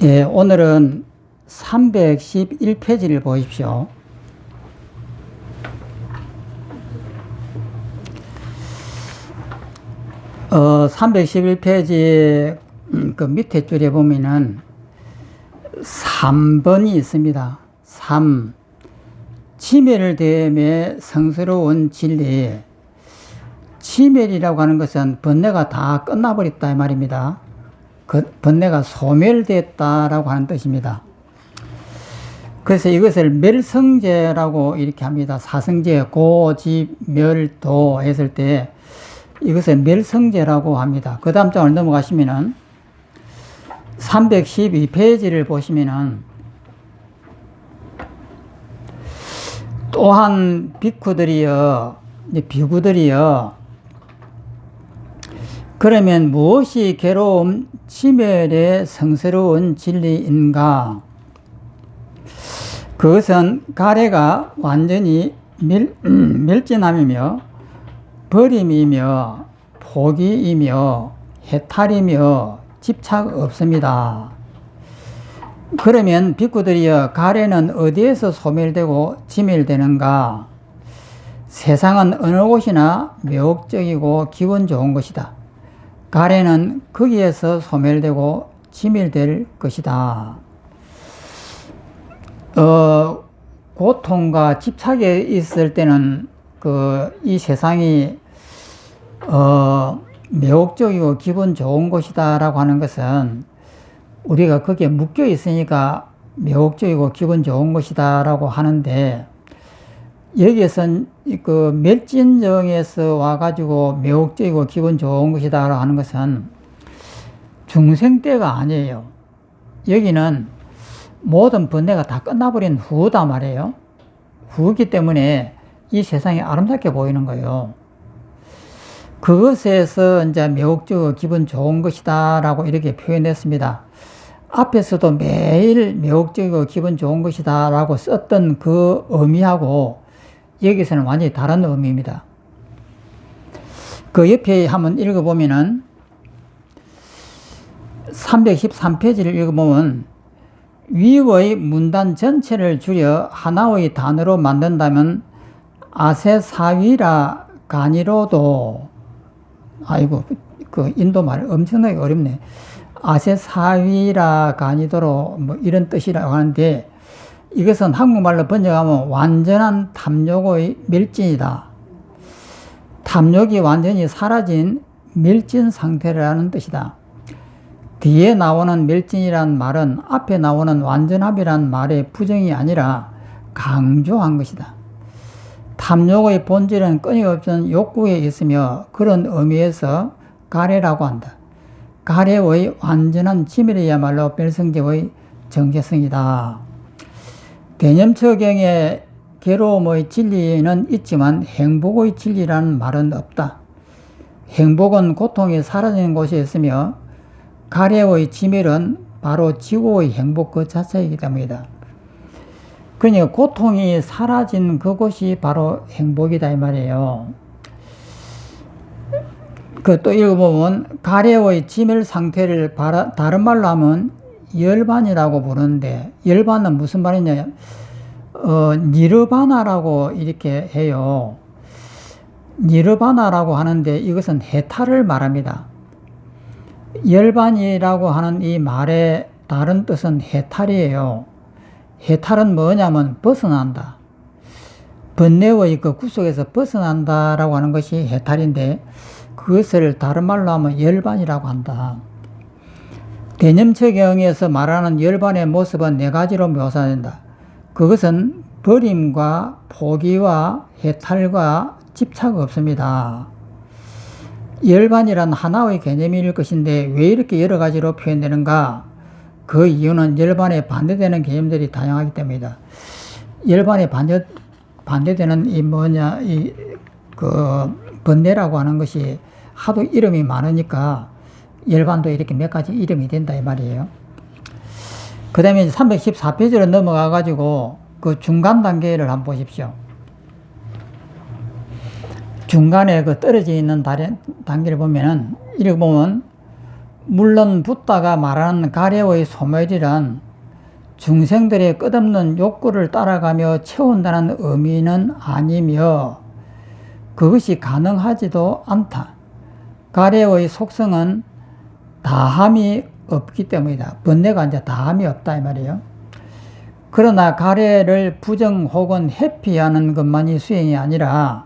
예, 오늘은 311페이지를 보십시오. 어, 311페이지 그 밑에 줄에 보면은 3번이 있습니다. 3. 치멸됨의 성스러운 진리. 치멸이라고 하는 것은 번뇌가 다 끝나버렸다 이 말입니다. 그 번뇌가 소멸됐다라고 하는 뜻입니다. 그래서 이것을 멸성제라고 이렇게 합니다. 사성제, 고, 지, 멸, 도 했을 때 이것을 멸성제라고 합니다. 그 다음 장을 넘어가시면은 312페이지를 보시면은 또한 비구들이여 그러면 무엇이 괴로움, 치멸의 성스러운 진리인가? 그것은 가래가 완전히 멸진함이며 버림이며 포기이며 해탈이며 집착 없습니다. 그러면 비구들이여 가래는 어디에서 소멸되고 치멸되는가? 세상은 어느 곳이나 매혹적이고 기분 좋은 것이다. 가래는 거기에서 소멸되고 치멸될 것이다. 고통과 집착에 있을 때는 이 세상이 매혹적이고 기분 좋은 곳이다 라고 하는 것은 우리가 거기에 묶여 있으니까 매혹적이고 기분 좋은 것이다 라고 하는데, 여기에선 그 멸진정에서 와가지고 매혹적이고 기분 좋은 것이다 라고 하는 것은 중생 때가 아니에요. 여기는 모든 번뇌가 다 끝나버린 후다 말이에요. 후기 때문에 이 세상이 아름답게 보이는 거예요. 그것에서 이제 매혹적이고 기분 좋은 것이다 라고 이렇게 표현했습니다. 앞에서도 매일 매혹적이고 기분 좋은 것이다 라고 썼던 그 의미하고 여기서는 완전히 다른 의미입니다. 그 옆에 한번 읽어보면은 313페이지를 읽어보면 위의 문단 전체를 줄여 하나의 단어로 만든다면 아세사위라 가니로도, 아이고 그 인도말 엄청나게 어렵네. 아세사위라 가니도로 뭐 이런 뜻이라고 하는데, 이것은 한국말로 번역하면 완전한 탐욕의 멸진이다. 탐욕이 완전히 사라진 멸진 상태라는 뜻이다. 뒤에 나오는 멸진이란 말은 앞에 나오는 완전함이란 말의 부정이 아니라 강조한 것이다. 탐욕의 본질은 끊임없는 욕구에 있으며 그런 의미에서 가래라고 한다. 가래의 완전한 치멸이야말로 멸성제의 정체성이다. 대념처경에 괴로움의 진리는 있지만 행복의 진리라는 말은 없다. 행복은 고통이 사라지는 곳에 있으며 가래의 치멸은 바로 지구의 행복 그 자체이기 때문이다. 그러니까 고통이 사라진 그곳이 바로 행복이다 이 말이에요. 그 또 읽어보면 가래의 치멸 상태를 다른 말로 하면 열반이라고 부르는데, 열반은 무슨 말이냐, 니르바나라고 이렇게 해요. 니르바나라고 하는데 이것은 해탈을 말합니다. 열반이라고 하는 이 말의 다른 뜻은 해탈이에요. 해탈은 뭐냐면 벗어난다. 번뇌의 그 구속에서 벗어난다라고 하는 것이 해탈인데, 그것을 다른 말로 하면 열반이라고 한다. 대념처경에서 말하는 열반의 모습은 네 가지로 묘사된다. 그것은 버림과 포기와 해탈과 집착 없습니다. 열반이란 하나의 개념일 것인데 왜 이렇게 여러 가지로 표현되는가? 그 이유는 열반에 반대되는 개념들이 다양하기 때문이다. 열반에 반대되는 번뇌라고 하는 것이 하도 이름이 많으니까 열반도 이렇게 몇 가지 이름이 된다 이 말이에요. 그 다음에 314페이지로 넘어가 가지고 그 중간 단계를 한번 보십시오. 중간에 그 떨어져 있는 단계를 보면은, 이렇게 보면, 물론 붓다가 말하는 가래의 소멸이란 중생들의 끝없는 욕구를 따라가며 채운다는 의미는 아니며 그것이 가능하지도 않다. 가래의 속성은 다함이 없기 때문이다. 번뇌가 이제 다함이 없다 이 말이에요. 그러나 가래를 부정 혹은 회피하는 것만이 수행이 아니라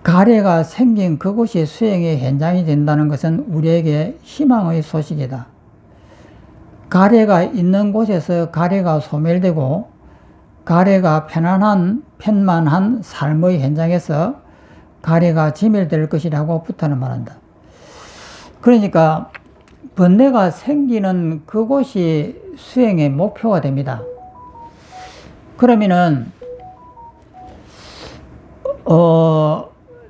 가래가 생긴 그곳이 수행의 현장이 된다는 것은 우리에게 희망의 소식이다. 가래가 있는 곳에서 가래가 소멸되고 가래가 편만한 삶의 현장에서 가래가 진멸될 것이라고 부터는 말한다. 그러니까 번뇌가 생기는 그곳이 수행의 목표가 됩니다. 그러면은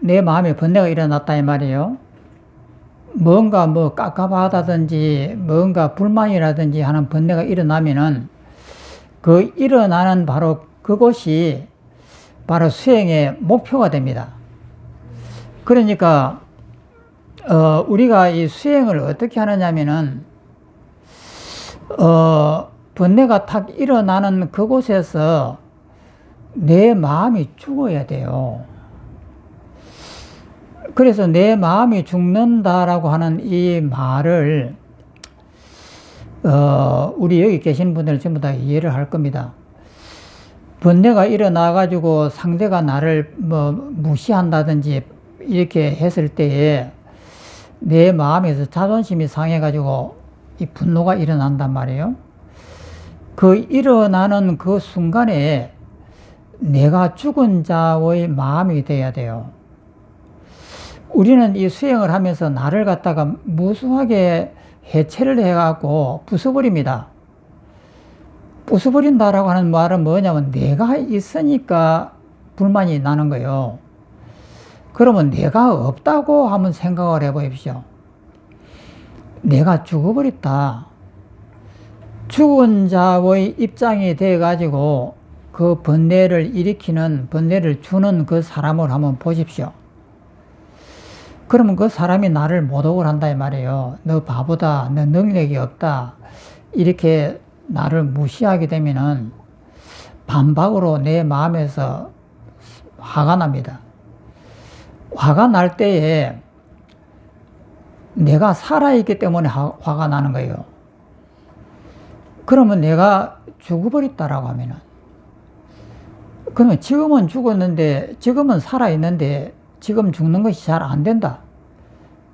내 마음에 번뇌가 일어났다 이 말이에요. 뭔가 뭐 깝깝하다든지 뭔가 불만이라든지 하는 번뇌가 일어나면은 그 일어나는 바로 그곳이 바로 수행의 목표가 됩니다. 그러니까 우리가 이 수행을 어떻게 하느냐면은 번뇌가 탁 일어나는 그곳에서 내 마음이 죽어야 돼요. 그래서 내 마음이 죽는다라고 하는 이 말을 우리 여기 계신 분들은 전부 다 이해를 할 겁니다. 번뇌가 일어나가지고 상대가 나를 뭐 무시한다든지 이렇게 했을 때에 내 마음에서 자존심이 상해가지고 이 분노가 일어난단 말이에요. 그 일어나는 그 순간에 내가 죽은 자의 마음이 돼야 돼요. 우리는 이 수행을 하면서 나를 갖다가 무수하게 해체를 해갖고 부숴버립니다. 부숴버린다라고 하는 말은 뭐냐면 내가 있으니까 불만이 나는 거예요. 그러면 내가 없다고 한번 생각을 해보십시오. 내가 죽어버렸다. 죽은 자의 입장이 돼가지고 그 번뇌를 일으키는, 번뇌를 주는 그 사람을 한번 보십시오. 그러면 그 사람이 나를 모독을 한다 이 말이에요. 너 바보다, 너 능력이 없다, 이렇게 나를 무시하게 되면은 반박으로 내 마음에서 화가 납니다. 화가 날 때에 내가 살아있기 때문에 화가 나는 거예요. 그러면 내가 죽어버렸다라고 하면은, 그러면 지금은 죽었는데, 지금은 살아있는데 지금 죽는 것이 잘 안 된다.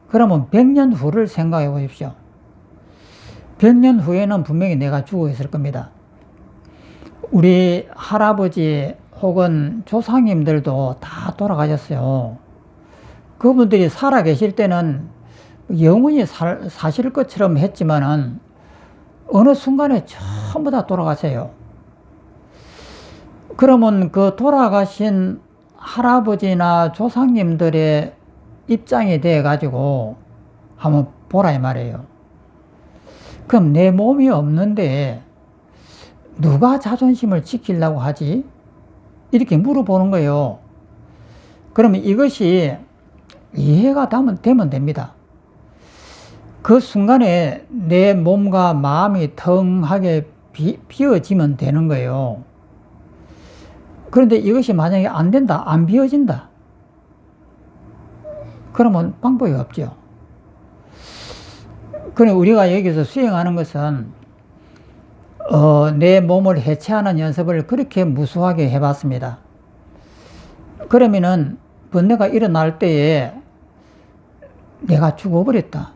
그러면 100년 후를 생각해 보십시오. 100년 후에는 분명히 내가 죽어 있을 겁니다. 우리 할아버지 혹은 조상님들도 다 돌아가셨어요. 그분들이 살아 계실 때는 영원히 사실 것처럼 했지만은 어느 순간에 전부 다 돌아가세요. 그러면 그 돌아가신 할아버지나 조상님들의 입장이 돼 가지고 한번 보라 이 말이에요. 그럼 내 몸이 없는데 누가 자존심을 지키려고 하지? 이렇게 물어보는 거예요. 그러면 이것이 이해가 되면 됩니다. 그 순간에 내 몸과 마음이 텅하게 비어지면 되는 거예요. 그런데 이것이 만약에 안 된다, 안 비어진다, 그러면 방법이 없죠. 그럼 우리가 여기서 수행하는 것은 내 몸을 해체하는 연습을 그렇게 무수하게 해봤습니다. 그러면은 번뇌가 일어날 때에 내가 죽어버렸다.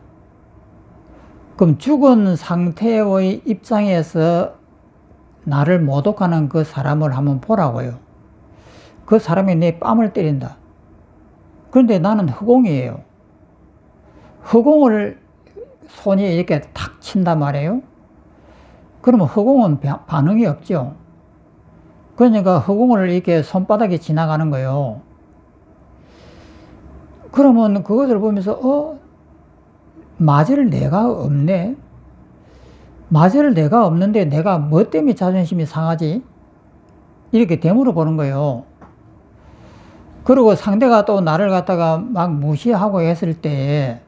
그럼 죽은 상태의 입장에서 나를 모독하는 그 사람을 한번 보라고요. 그 사람이 내 뺨을 때린다. 그런데 나는 허공이에요. 허공을 손이 이렇게 탁 친단 말이에요. 그러면 허공은 반응이 없죠. 그러니까 허공을 이렇게 손바닥에 지나가는 거예요. 그러면 그것을 보면서 맞을 내가 없네. 맞을 내가 없는데 내가 뭐 때문에 자존심이 상하지? 이렇게 되물어 보는 거예요. 그리고 상대가 또 나를 갖다가 막 무시하고 했을 때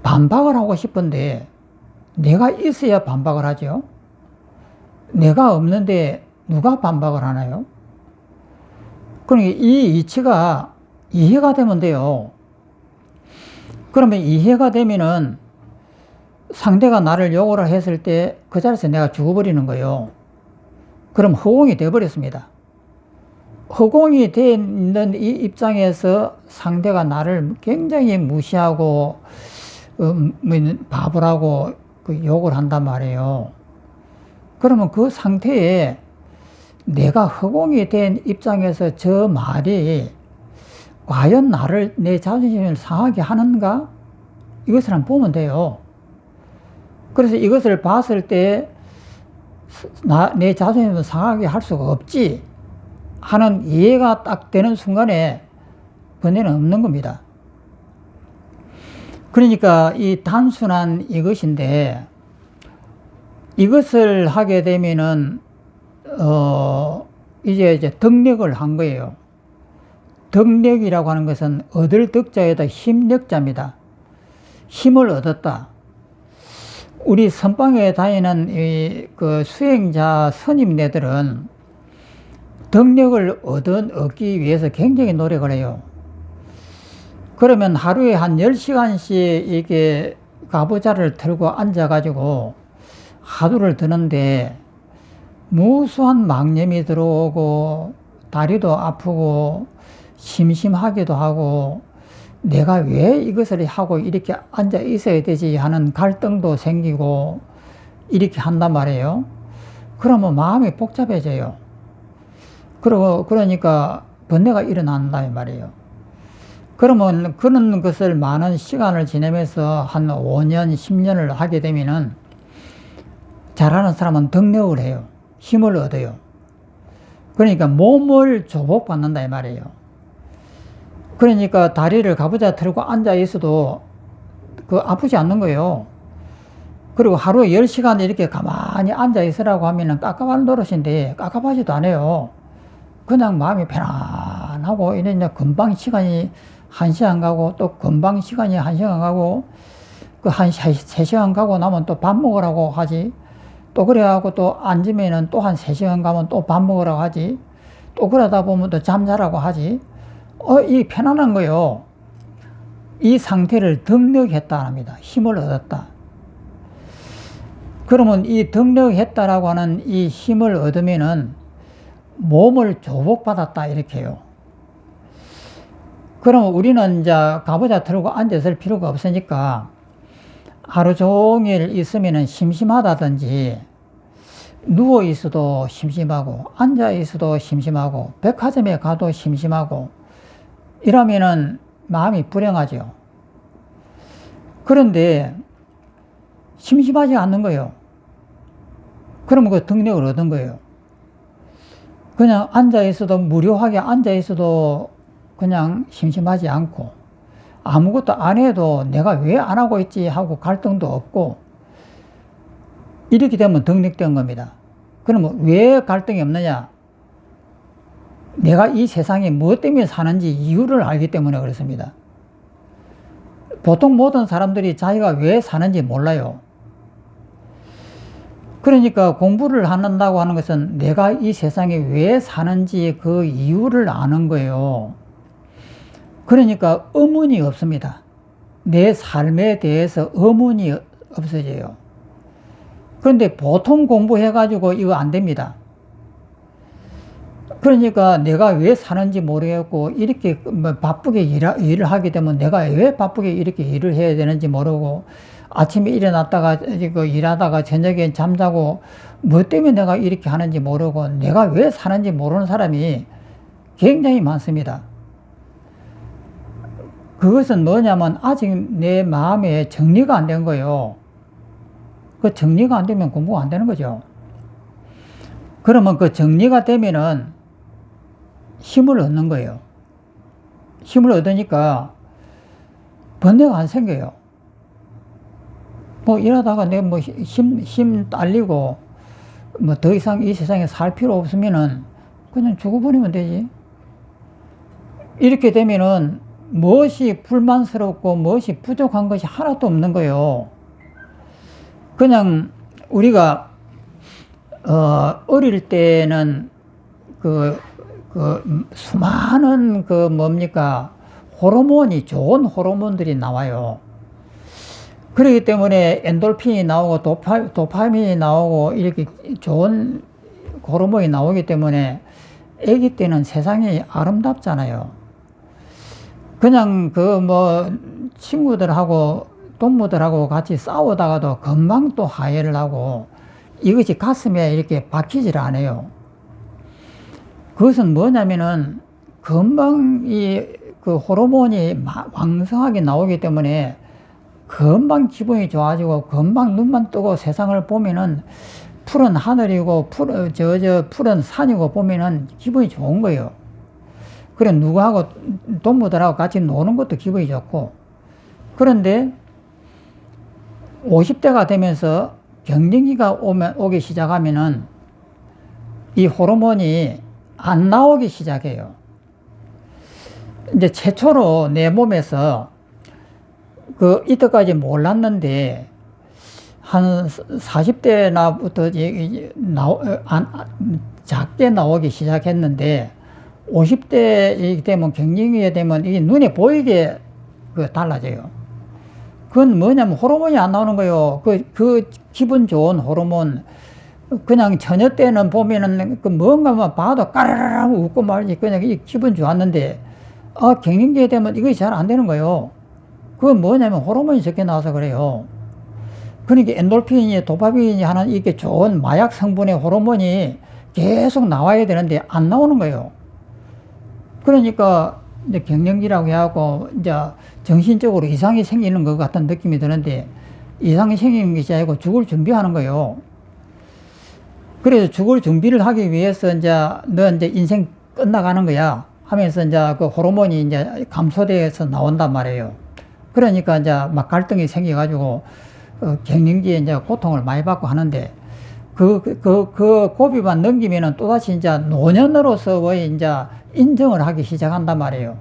반박을 하고 싶은데 내가 있어야 반박을 하죠. 내가 없는데 누가 반박을 하나요? 그러니까 이 이치가 이해가 되면 돼요. 그러면 이해가 되면은 상대가 나를 욕을 했을 때 그 자리에서 내가 죽어버리는 거예요. 그럼 허공이 되어버렸습니다. 허공이 되어 있는 이 입장에서 상대가 나를 굉장히 무시하고 바보라고 그 욕을 한단 말이에요. 그러면 그 상태에 내가 허공이 된 입장에서 저 말이 과연 나를, 내 자존심을 상하게 하는가? 이것을 한번 보면 돼요. 그래서 이것을 봤을 때 내 자존심을 상하게 할 수가 없지 하는 이해가 딱 되는 순간에 번뇌는 없는 겁니다. 그러니까 이 단순한 이것인데, 이것을 하게 되면은 이제 덕력을 한 거예요. 덕력이라고 하는 것은 얻을 덕자에다 힘력자입니다. 힘을 얻었다. 우리 선방에 다니는 그 수행자 스님네들은 덕력을 얻기 위해서 굉장히 노력을 해요. 그러면 하루에 한 10시간씩 이렇게 가부좌를 들고 앉아가지고 하루를 드는데 무수한 망념이 들어오고 다리도 아프고 심심하기도 하고 내가 왜 이것을 하고 이렇게 앉아 있어야 되지 하는 갈등도 생기고 이렇게 한단 말이에요. 그러면 마음이 복잡해져요. 그러니까 번뇌가 일어난단 말이에요. 그러면 그런 것을 많은 시간을 지내면서 한 5년, 10년을 하게 되면은 잘하는 사람은 덕력을 해요. 힘을 얻어요. 그러니까 몸을 조복받는다 이 말이에요. 그러니까 다리를 가부좌 들고 앉아 있어도 아프지 않는 거예요. 그리고 하루에 10시간 이렇게 가만히 앉아 있으라고 하면은 깝깝한 노릇인데 깝깝하지도 않아요. 그냥 마음이 편안하고 이제 금방 시간이 1시간 가고 또 금방 시간이 1시간 가고 그 한 3시간 가고 나면 또 밥 먹으라고 하지. 또 그래갖고 또 앉으면은 또 한 3시간 가면 또 밥 먹으라고 하지. 또 그러다 보면 또 잠자라고 하지. 이 편안한 거요. 이 상태를 덕력했다 합니다. 힘을 얻었다. 그러면 이 덕력했다라고 하는 이 힘을 얻으면은 몸을 조복받았다 이렇게 해요. 그러면 우리는 이제 가부좌 들고 앉아있을 필요가 없으니까 하루 종일 있으면은 심심하다든지 누워 있어도 심심하고 앉아 있어도 심심하고 백화점에 가도 심심하고 이러면은 마음이 불행하죠. 그런데 심심하지 않는 거예요. 그러면 그 덕력을 얻은 거예요. 그냥 앉아 있어도 무료하게 앉아 있어도 그냥 심심하지 않고 아무것도 안 해도 내가 왜 안 하고 있지 하고 갈등도 없고 이렇게 되면 덕력된 겁니다. 그러면 왜 갈등이 없느냐? 내가 이 세상에 무엇 때문에 사는지 이유를 알기 때문에 그렇습니다. 보통 모든 사람들이 자기가 왜 사는지 몰라요. 그러니까 공부를 한다고 하는 것은 내가 이 세상에 왜 사는지 그 이유를 아는 거예요. 그러니까 의문이 없습니다. 내 삶에 대해서 의문이 없어져요. 그런데 보통 공부해가지고 이거 안 됩니다. 그러니까 내가 왜 사는지 모르겠고 이렇게 바쁘게 일을 하게 되면 내가 왜 바쁘게 이렇게 일을 해야 되는지 모르고 아침에 일어났다가 일하다가 저녁에 잠자고 뭐 때문에 내가 이렇게 하는지 모르고 내가 왜 사는지 모르는 사람이 굉장히 많습니다. 그것은 뭐냐면 아직 내 마음에 정리가 안 된 거예요. 그 정리가 안 되면 공부가 안 되는 거죠. 그러면 그 정리가 되면은 힘을 얻는 거예요. 힘을 얻으니까 번뇌가 안 생겨요. 뭐 일하다가 내 뭐 힘 딸리고 뭐 더 이상 이 세상에 살 필요 없으면은 그냥 죽어버리면 되지. 이렇게 되면은 무엇이 불만스럽고 무엇이 부족한 것이 하나도 없는 거예요. 그냥 우리가 어릴 때는 수많은 호르몬이 좋은 호르몬들이 나와요. 그렇기 때문에 엔돌핀이 나오고 도파민이 나오고 이렇게 좋은 호르몬이 나오기 때문에 아기 때는 세상이 아름답잖아요. 그냥 친구들하고 동무들하고 같이 싸우다가도 금방 또 화해를 하고 이것이 가슴에 이렇게 박히질 않아요. 그것은 뭐냐면은 금방 그 호르몬이 왕성하게 나오기 때문에 금방 기분이 좋아지고 금방 눈만 뜨고 세상을 보면은 푸른 하늘이고 푸른 산이고 보면은 기분이 좋은 거예요. 그래 누구하고 동무들하고 같이 노는 것도 기분이 좋고. 그런데 50대가 되면서 경쟁기가 오기 시작하면은 이 호르몬이 안 나오기 시작해요. 이제 최초로 내 몸에서 이때까지 몰랐는데 한 40대 나부터 작게 나오기 시작했는데 50대 되면 경쟁기에 되면 이게 눈에 보이게 달라져요. 그건 뭐냐면 호르몬이 안 나오는 거예요. 그 기분 좋은 호르몬. 그냥 처녀 때는 보면은 뭔가만 봐도 까르르르 웃고 말지 그냥 기분 좋았는데 경쟁기에 되면 이것이 잘 안 되는 거예요. 그건 뭐냐면 호르몬이 적게 나와서 그래요. 그러니까 엔돌핀이 도파민이 하는 이렇게 좋은 마약 성분의 호르몬이 계속 나와야 되는데 안 나오는 거예요. 그러니까 이제 경련기라고 해갖고 이제 정신적으로 이상이 생기는 것 같은 느낌이 드는데 이상이 생기는 것이 아니고 죽을 준비하는 거예요. 그래서 죽을 준비를 하기 위해서 너 이제 인생 끝나가는 거야 하면서 이제 그 호르몬이 이제 감소돼서 나온단 말이에요. 그러니까 이제 막 갈등이 생겨가지고 갱년기에 이제 고통을 많이 받고 하는데 그 고비만 넘기면은 또다시 이제 노년으로서의 이제 인정을 하기 시작한단 말이에요.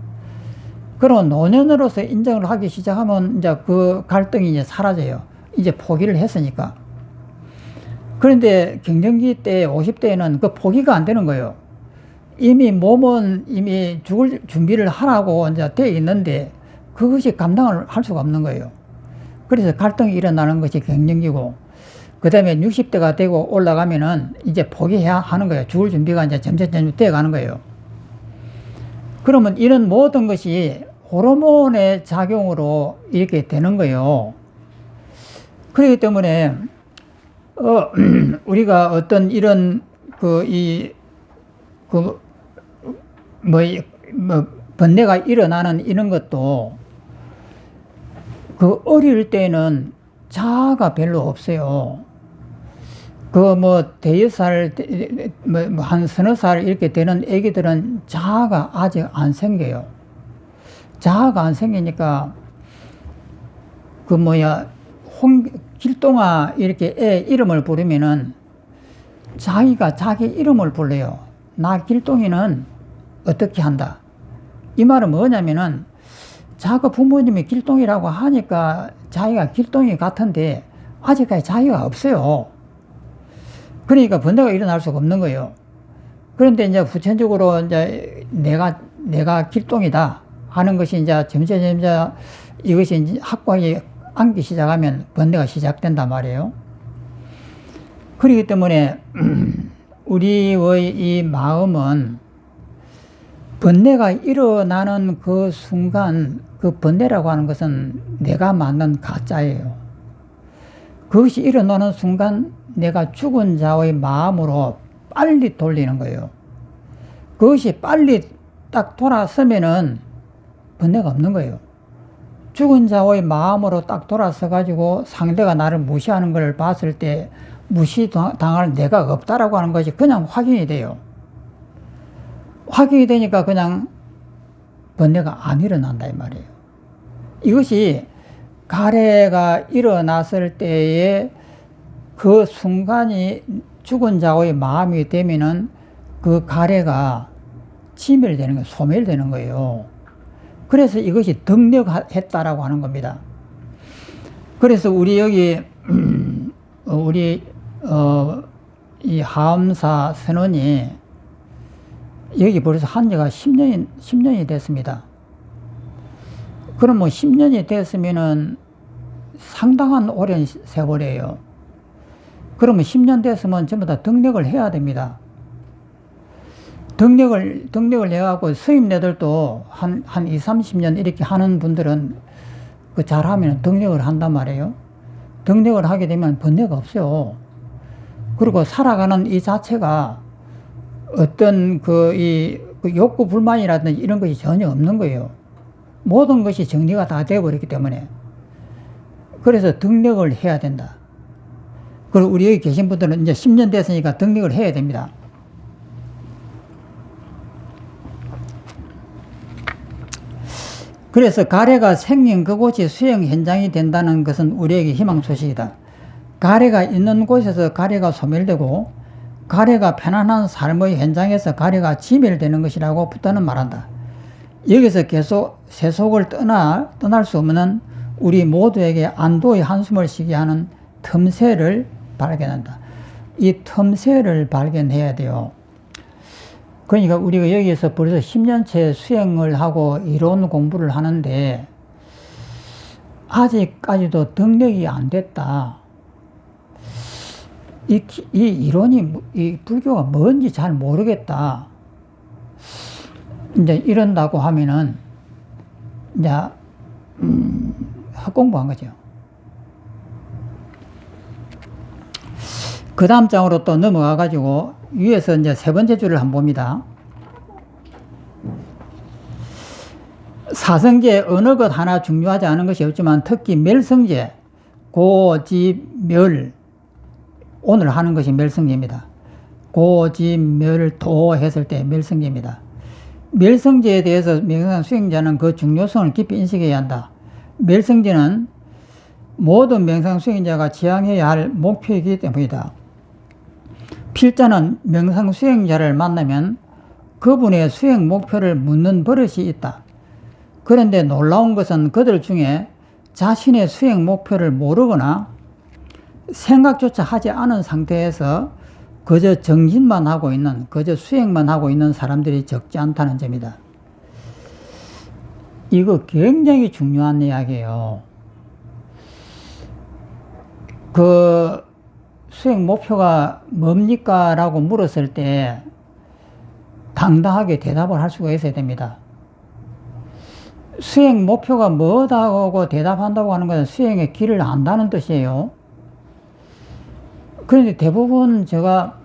그럼 노년으로서 인정을 하기 시작하면 이제 그 갈등이 이제 사라져요. 이제 포기를 했으니까. 그런데 경쟁기 때 50대에는 그 포기가 안 되는 거예요. 몸은 이미 죽을 준비를 하라고 이제 돼 있는데 그것이 감당을 할 수가 없는 거예요. 그래서 갈등이 일어나는 것이 경쟁기고, 그 다음에 60대가 되고 올라가면은 이제 포기해야 하는 거예요. 죽을 준비가 이제 점점 돼 가는 거예요. 그러면 이런 모든 것이 호르몬의 작용으로 이렇게 되는 거예요. 그렇기 때문에 우리가 어떤 이런 번뇌가 일어나는 이런 것도 어릴 때는 자아가 별로 없어요. 대여살, 한 서너 살 이렇게 되는 애기들은 자아가 아직 안 생겨요. 자아가 안 생기니까, 길동아 이렇게 애 이름을 부르면은 자기가 자기 이름을 불러요. 나 길동이는 어떻게 한다. 이 말은 뭐냐면은 자기 부모님이 길동이라고 하니까 자기가 길동이 같은데 아직까지 자기가 없어요. 그러니까 번뇌가 일어날 수가 없는 거예요. 그런데 이제 후천적으로 이제 내가 길동이다 하는 것이 이제 점점 이것이 이제 확고하게 앉기 시작하면 번뇌가 시작된단 말이에요. 그렇기 때문에 우리의 이 마음은 번뇌가 일어나는 그 순간, 그 번뇌라고 하는 것은 내가 만든 가짜예요. 그것이 일어나는 순간 내가 죽은 자의 마음으로 빨리 돌리는 거예요. 그것이 빨리 딱 돌아서면은 번뇌가 없는 거예요. 죽은 자의 마음으로 딱 돌아서 가지고 상대가 나를 무시하는 걸 봤을 때 무시당할 내가 없다라고 하는 것이 그냥 확인이 돼요. 확인이 되니까 그냥 번뇌가 안 일어난다 이 말이에요. 이것이 가래가 일어났을 때에 그 순간이 죽은 자의 마음이 되면은 그 가래가 치멸되는 거예요. 소멸되는 거예요. 그래서 이것이 덕력했다라고 하는 겁니다. 그래서 우리 여기 우리 이 하엄사 선원이 여기 벌써 한 지가 10년이 됐습니다. 그럼 뭐 10년이 됐으면은 상당한 오랜 세월이에요. 그러면 10년 됐으면 전부 다 덕력을 해야 됩니다. 덕력을 해갖고 스님네들도 한 20, 30년 이렇게 하는 분들은 그 잘하면 덕력을 한단 말이에요. 덕력을 하게 되면 번뇌가 없어요. 그리고 살아가는 이 자체가 어떤 그 욕구 불만이라든지 이런 것이 전혀 없는 거예요. 모든 것이 정리가 다 되어버렸기 때문에. 그래서 덕력을 해야 된다. 그리고 우리 여기 계신 분들은 이제 10년 됐으니까 덕력을 해야 됩니다. 그래서 가래가 생긴 그곳이 수행 현장이 된다는 것은 우리에게 희망 소식이다. 가래가 있는 곳에서 가래가 소멸되고 가래가 편안한 삶의 현장에서 가래가 지멸되는 것이라고 부터는 말한다. 여기서 계속 세속을 떠날 수 없는 우리 모두에게 안도의 한숨을 쉬게 하는 틈새를 발견한다. 이 틈새를 발견해야 돼요. 그러니까 우리가 여기에서 벌써 10년째 수행을 하고 이론 공부를 하는데 아직까지도 덕력이 안 됐다. 이 이론이, 이 불교가 뭔지 잘 모르겠다. 이제 이런다고 하면은 이제 헛공부한 거죠. 그 다음 장으로 또 넘어가 가지고 위에서 이제 세 번째 줄을 한번 봅니다. 사성제 어느 것 하나 중요하지 않은 것이 없지만 특히 멸성제, 고지멸, 오늘 하는 것이 멸성제입니다. 고지멸도 했을 때 멸성제입니다. 멸성제에 대해서 명상 수행자는 그 중요성을 깊이 인식해야 한다. 멸성제는 모든 명상 수행자가 지향해야 할 목표이기 때문이다. 필자는 명상 수행자를 만나면 그분의 수행 목표를 묻는 버릇이 있다. 그런데 놀라운 것은 그들 중에 자신의 수행 목표를 모르거나 생각조차 하지 않은 상태에서 그저 정진만 하고 있는, 그저 수행만 하고 있는 사람들이 적지 않다는 점이다. 이거 굉장히 중요한 이야기예요. 그 수행 목표가 뭡니까? 라고 물었을 때 당당하게 대답을 할 수가 있어야 됩니다. 수행 목표가 뭐다고 대답한다고 하는 것은 수행의 길을 안다는 뜻이에요. 그런데 대부분 제가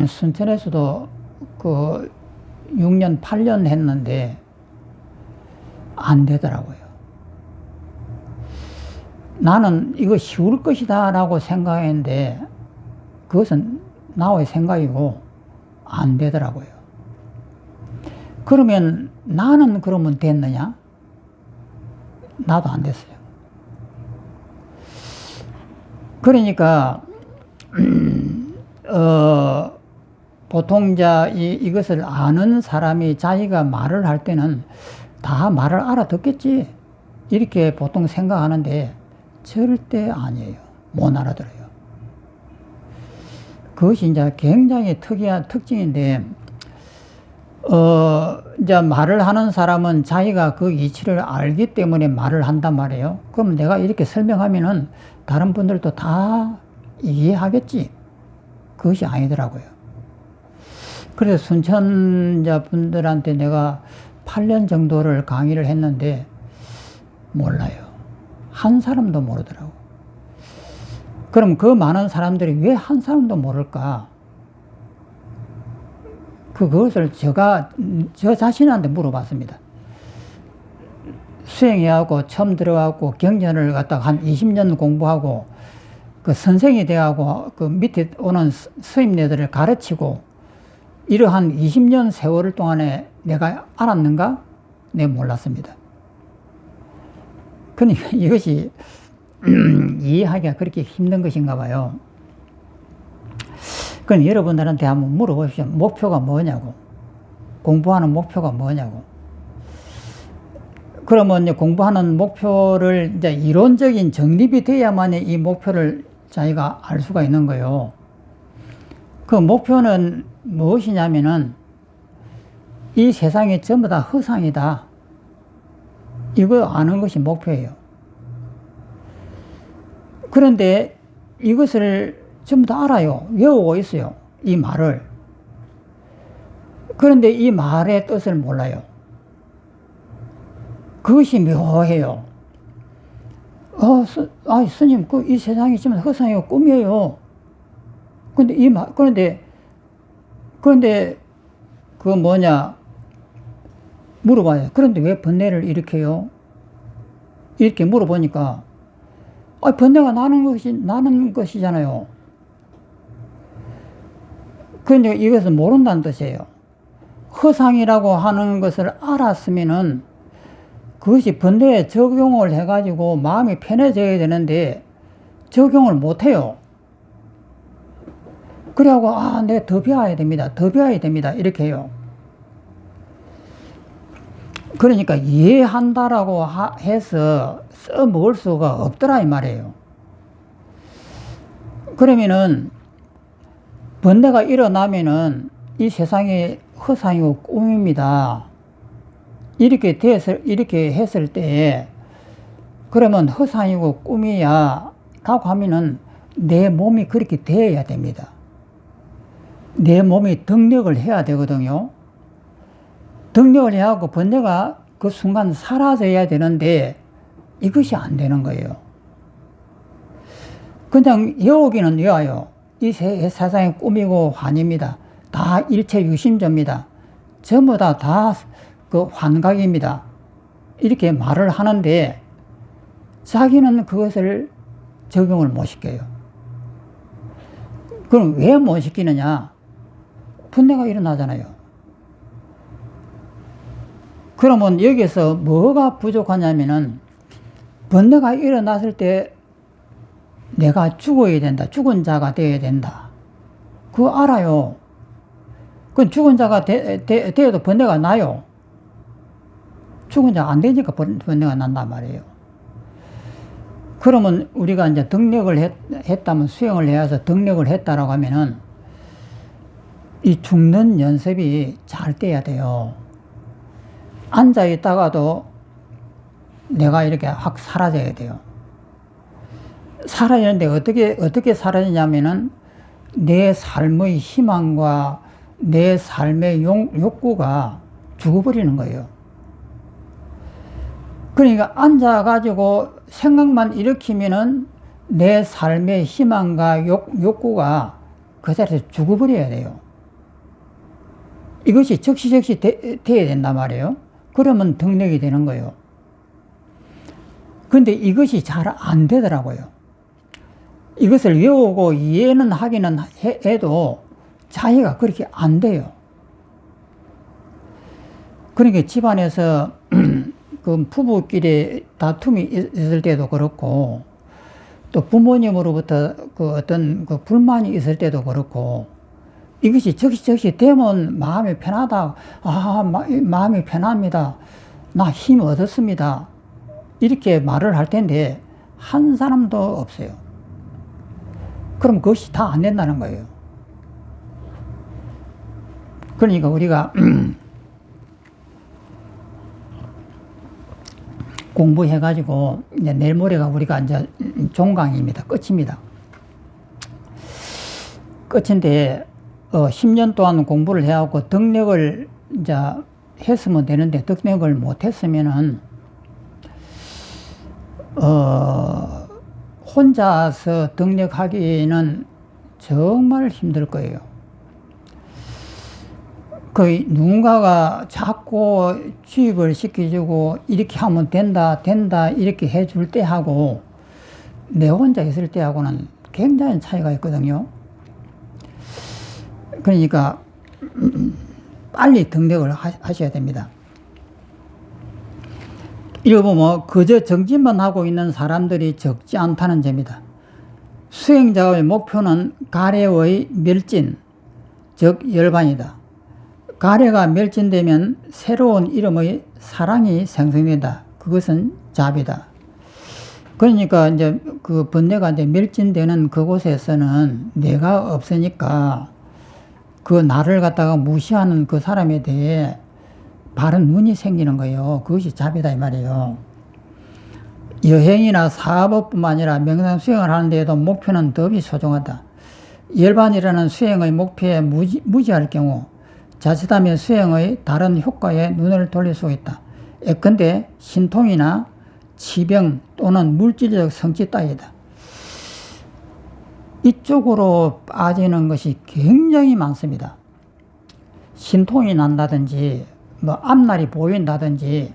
순천에서도 그 6년, 8년 했는데 안 되더라고요. 나는 이거 쉬울 것이다 라고 생각했는데 그것은 나의 생각이고 안 되더라고요. 그러면 나는 그러면 됐느냐? 나도 안 됐어요. 그러니까 보통 이것을 아는 사람이 자기가 말을 할 때는 다 말을 알아듣겠지 이렇게 보통 생각하는데 절대 아니에요. 못 알아들어요. 그것이 이제 굉장히 특이한 특징인데 이제 말을 하는 사람은 자기가 그 이치를 알기 때문에 말을 한단 말이에요. 그럼 내가 이렇게 설명하면은 다른 분들도 다 이해하겠지. 그것이 아니더라고요. 그래서 순천자 분들한테 내가 8년 정도를 강의를 했는데 몰라요. 한 사람도 모르더라고. 그럼 그 많은 사람들이 왜 한 사람도 모를까? 그것을 저 자신한테 물어봤습니다. 수행해하고 처음 들어가고 경전을 갖다가 한 20년 공부하고 그 선생이 돼하고 그 밑에 오는 스님네들을 가르치고 이러한 20년 세월 동안에 내가 알았는가? 네, 몰랐습니다. 그러니까 이것이 이해하기가 그렇게 힘든 것인가 봐요. 그럼 여러분들한테 한번 물어보십시오. 목표가 뭐냐고. 공부하는 목표가 뭐냐고. 그러면 이제 공부하는 목표를 이제 이론적인 정립이 돼야만 이 목표를 자기가 알 수가 있는 거예요. 그 목표는 무엇이냐면은 이 세상이 전부 다 허상이다. 이거 아는 것이 목표예요. 그런데 이것을 전부 다 알아요. 외우고 있어요. 이 말을. 그런데 이 말의 뜻을 몰라요. 그것이 묘해요. 스님, 이 세상이 지금 허상이고 꿈이에요. 그런데, 물어봐요. 그런데 왜 번뇌를 일으켜요? 이렇게 물어보니까, 번뇌가 나는 것이잖아요. 그런데 이것은 모른다는 뜻이에요. 허상이라고 하는 것을 알았으면은 그것이 번뇌에 적용을 해가지고 마음이 편해져야 되는데 적용을 못해요. 그래갖고 내가 더 배워야 됩니다. 더 배워야 됩니다. 이렇게 해요. 그러니까 이해한다라고 해서 써먹을 수가 없더라 이 말이에요. 그러면은 번뇌가 일어나면은 이 세상이 허상이고 꿈입니다. 이렇게 했을 때, 그러면 허상이고 꿈이야 라고 하면은 내 몸이 그렇게 되어야 됩니다. 내 몸이 덕력을 해야 되거든요. 덕력을 해야 하고 번뇌가 그 순간 사라져야 되는데 이것이 안 되는 거예요. 그냥 외우기는 외워요. 이 세상의 꿈이고 환입니다. 다 일체 유심조입니다. 전부 다 그 환각입니다. 이렇게 말을 하는데 자기는 그것을 적용을 못 시켜요. 그럼 왜 못 시키느냐? 번뇌가 일어나잖아요. 그러면 여기서 뭐가 부족하냐면은 번뇌가 일어났을 때 내가 죽어야 된다. 죽은 자가 되어야 된다. 그거 알아요. 그 죽은 자가 되어도 번뇌가 나요. 죽은 자가 안 되니까 번뇌가 난단 말이에요. 그러면 우리가 이제 덕력을 했다면 수행을 해서 덕력을 했다라고 하면은 이 죽는 연습이 잘 돼야 돼요. 앉아 있다가도 내가 이렇게 확 사라져야 돼요. 사라지는데 어떻게 사라지냐면은 내 삶의 희망과 내 삶의 욕구가 죽어버리는 거예요. 그러니까 앉아가지고 생각만 일으키면은 내 삶의 희망과 욕구가 그 자리에서 죽어버려야 돼요. 이것이 적시적시 돼야 된단 말이에요. 그러면 덕력이 되는 거예요. 근데 이것이 잘 안 되더라고요. 이것을 외우고 이해는 하기는 해도 자기가 그렇게 안 돼요. 그러니까 집안에서 그 부부끼리 다툼이 있을 때도 그렇고 또 부모님으로부터 그 어떤 그 불만이 있을 때도 그렇고 이것이 적시 되면 마음이 편하다. 마음이 편합니다. 나 힘 얻었습니다. 이렇게 말을 할 텐데 한 사람도 없어요. 그럼 그것이 다 안 된다는 거예요. 그러니까 우리가 공부해가지고 이제 내일 모레가 우리가 이제 종강입니다. 끝입니다. 끝인데 10년 동안 공부를 해갖고 덕력을 이제 했으면 되는데 덕력을 못했으면은 혼자서 덕력하기는 정말 힘들 거예요. 그 누군가가 자꾸 주입을 시켜주고 이렇게 하면 된다 이렇게 해줄 때하고 내 혼자 있을 때하고는 굉장히 차이가 있거든요. 그러니까 빨리 덕력을 하셔야 됩니다. 이거 보면 그저 정진만 하고 있는 사람들이 적지 않다는 점이다. 수행자의 목표는 가래의 멸진, 즉 열반이다. 가래가 멸진되면 새로운 이름의 사랑이 생성된다. 그것은 자비다. 그러니까 이제 그 번뇌가 이제 멸진되는 그곳에서는 내가 없으니까 그 나를 갖다가 무시하는 그 사람에 대해 바른 눈이 생기는 거예요. 그것이 자비다 이 말이에요. 여행이나 사업뿐만 아니라 명상 수행을 하는 데에도 목표는 더욱이 소중하다. 열반이라는 수행의 목표에 무지할 경우 자칫하면 수행의 다른 효과에 눈을 돌릴 수 있다. 예컨대 신통이나 치병 또는 물질적 성취 따위다. 이쪽으로 빠지는 것이 굉장히 많습니다. 신통이 난다든지 뭐 앞날이 보인다든지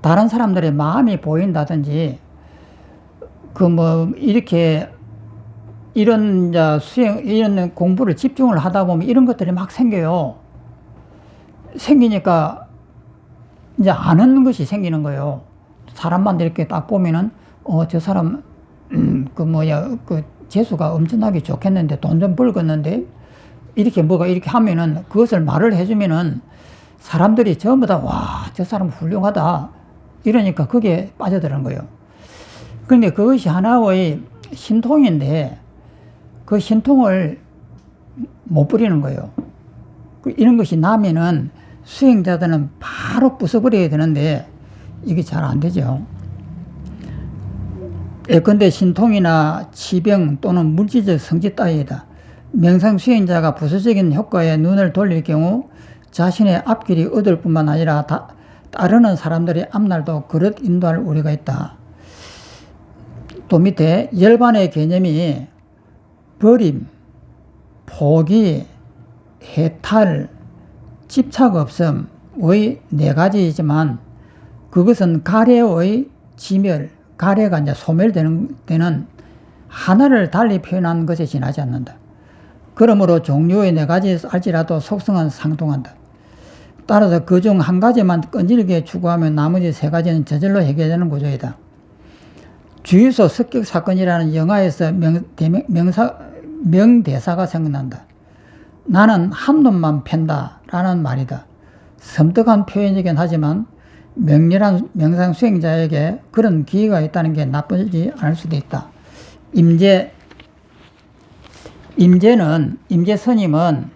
다른 사람들의 마음이 보인다든지 그 뭐 이렇게 이런 수행 이런 공부를 집중을 하다 보면 이런 것들이 막 생겨요. 생기니까 이제 아는 것이 생기는 거예요. 사람만 이렇게 딱 보면은 저 사람 그 재수가 엄청나게 좋겠는데 돈 좀 벌겠는데 이렇게 뭐가 이렇게 하면은 그것을 말을 해주면은 사람들이 전부 다 와, 저 사람 훌륭하다 이러니까 그게 빠져드는 거예요. 그런데 그것이 하나의 신통인데 그 신통을 못 부리는 거예요. 이런 것이 나면은 수행자들은 바로 부숴버려야 되는데 이게 잘 안 되죠. 예컨대 신통이나 치병 또는 물질적 성취 따위이다. 명상 수행자가 부수적인 효과에 눈을 돌릴 경우 자신의 앞길이 얻을 뿐만 아니라 따르는 사람들의 앞날도 그릇 인도할 우려가 있다. 또 밑에 열반의 개념이 버림, 포기, 해탈, 집착 없음의 네 가지이지만 그것은 가래의 지멸, 가래가 이제 소멸되는 때는 하나를 달리 표현한 것에 지나지 않는다. 그러므로 종류의 네 가지 알지라도 속성은 상통한다. 따라서 그 중 한 가지만 끈질기게 추구하면 나머지 세 가지는 저절로 해결되는 구조이다. 주유소 습격 사건이라는 영화에서 명대사가 생각난다. 나는 한 놈만 팬다 라는 말이다. 섬뜩한 표현이긴 하지만 명렬한 명상 수행자에게 그런 기회가 있다는 게 나쁘지 않을 수도 있다. 임재 스님은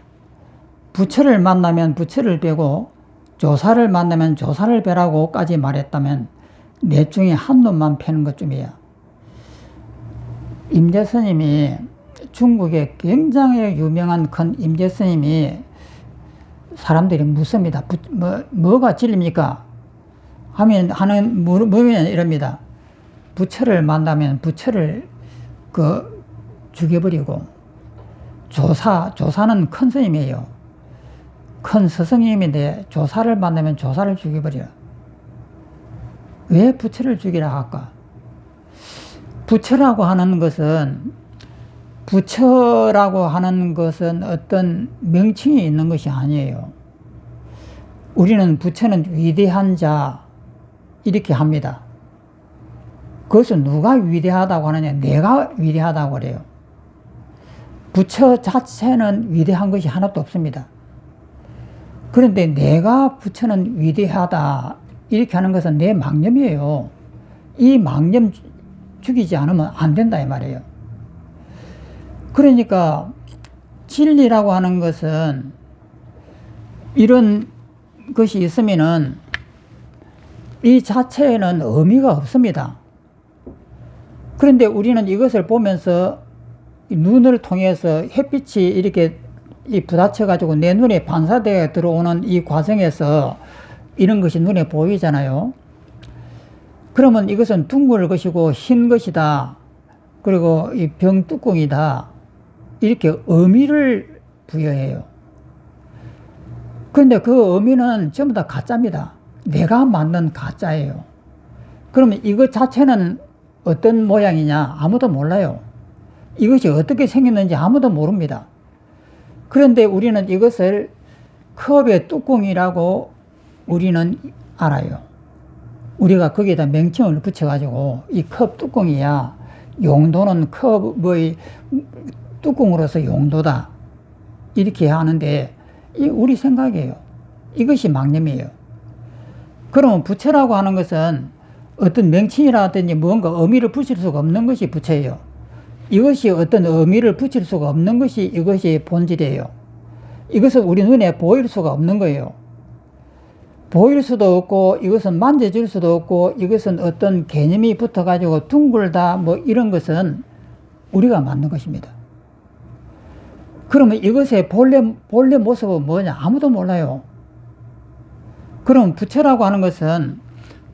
부처를 만나면 부처를 빼고 조사를 만나면 조사를 빼라고까지 말했다면 넷 중에 한 놈만 패는 것쯤이야. 임재 스님이 중국의 굉장히 유명한 큰 임재 스님이 사람들이 묻습니다. 뭐가 진리입니까? 뭐면 이럽니다. 부처를 만나면 부처를 죽여버리고 조사는 큰 스님이에요. 큰 스승님인데 조사를 만나면 조사를 죽여버려. 왜 부처를 죽이라 할까? 부처라고 하는 것은 어떤 명칭이 있는 것이 아니에요. 우리는 부처는 위대한 자 이렇게 합니다. 그것은 누가 위대하다고 하느냐? 내가 위대하다고 그래요. 부처 자체는 위대한 것이 하나도 없습니다. 그런데 내가 부처는 위대하다 이렇게 하는 것은 내 망념이에요. 이 망념 죽이지 않으면 안 된다 이 말이에요. 그러니까 진리라고 하는 것은 이런 것이 있으면은 이 자체에는 의미가 없습니다. 그런데 우리는 이것을 보면서 눈을 통해서 햇빛이 이렇게 부딪혀 가지고 내 눈에 반사되어 들어오는 이 과정에서 이런 것이 눈에 보이잖아요. 그러면 이것은 둥글 것이고 흰 것이다. 그리고 이 병 뚜껑이다. 이렇게 의미를 부여해요. 그런데 그 의미는 전부 다 가짜입니다. 내가 만든 가짜예요. 그러면 이것 자체는 어떤 모양이냐? 아무도 몰라요. 이것이 어떻게 생겼는지 아무도 모릅니다. 그런데 우리는 이것을 컵의 뚜껑이라고 우리는 알아요. 우리가 거기에다 명칭을 붙여가지고 이 컵 뚜껑이야. 용도는 컵의 뚜껑으로서 용도다. 이렇게 하는데 이 우리 생각이에요. 이것이 망념이에요. 그러면 부처라고 하는 것은 어떤 명칭이라든지 무언가 의미를 붙일 수가 없는 것이 부처예요. 이것이 어떤 의미를 붙일 수가 없는 것이 이것이 본질이에요. 이것은 우리 눈에 보일 수가 없는 거예요. 보일 수도 없고 이것은 만져질 수도 없고 이것은 어떤 개념이 붙어가지고 둥글다 뭐 이런 것은 우리가 만든 것입니다. 그러면 이것의 본래 모습은 뭐냐? 아무도 몰라요. 그럼 부처라고 하는 것은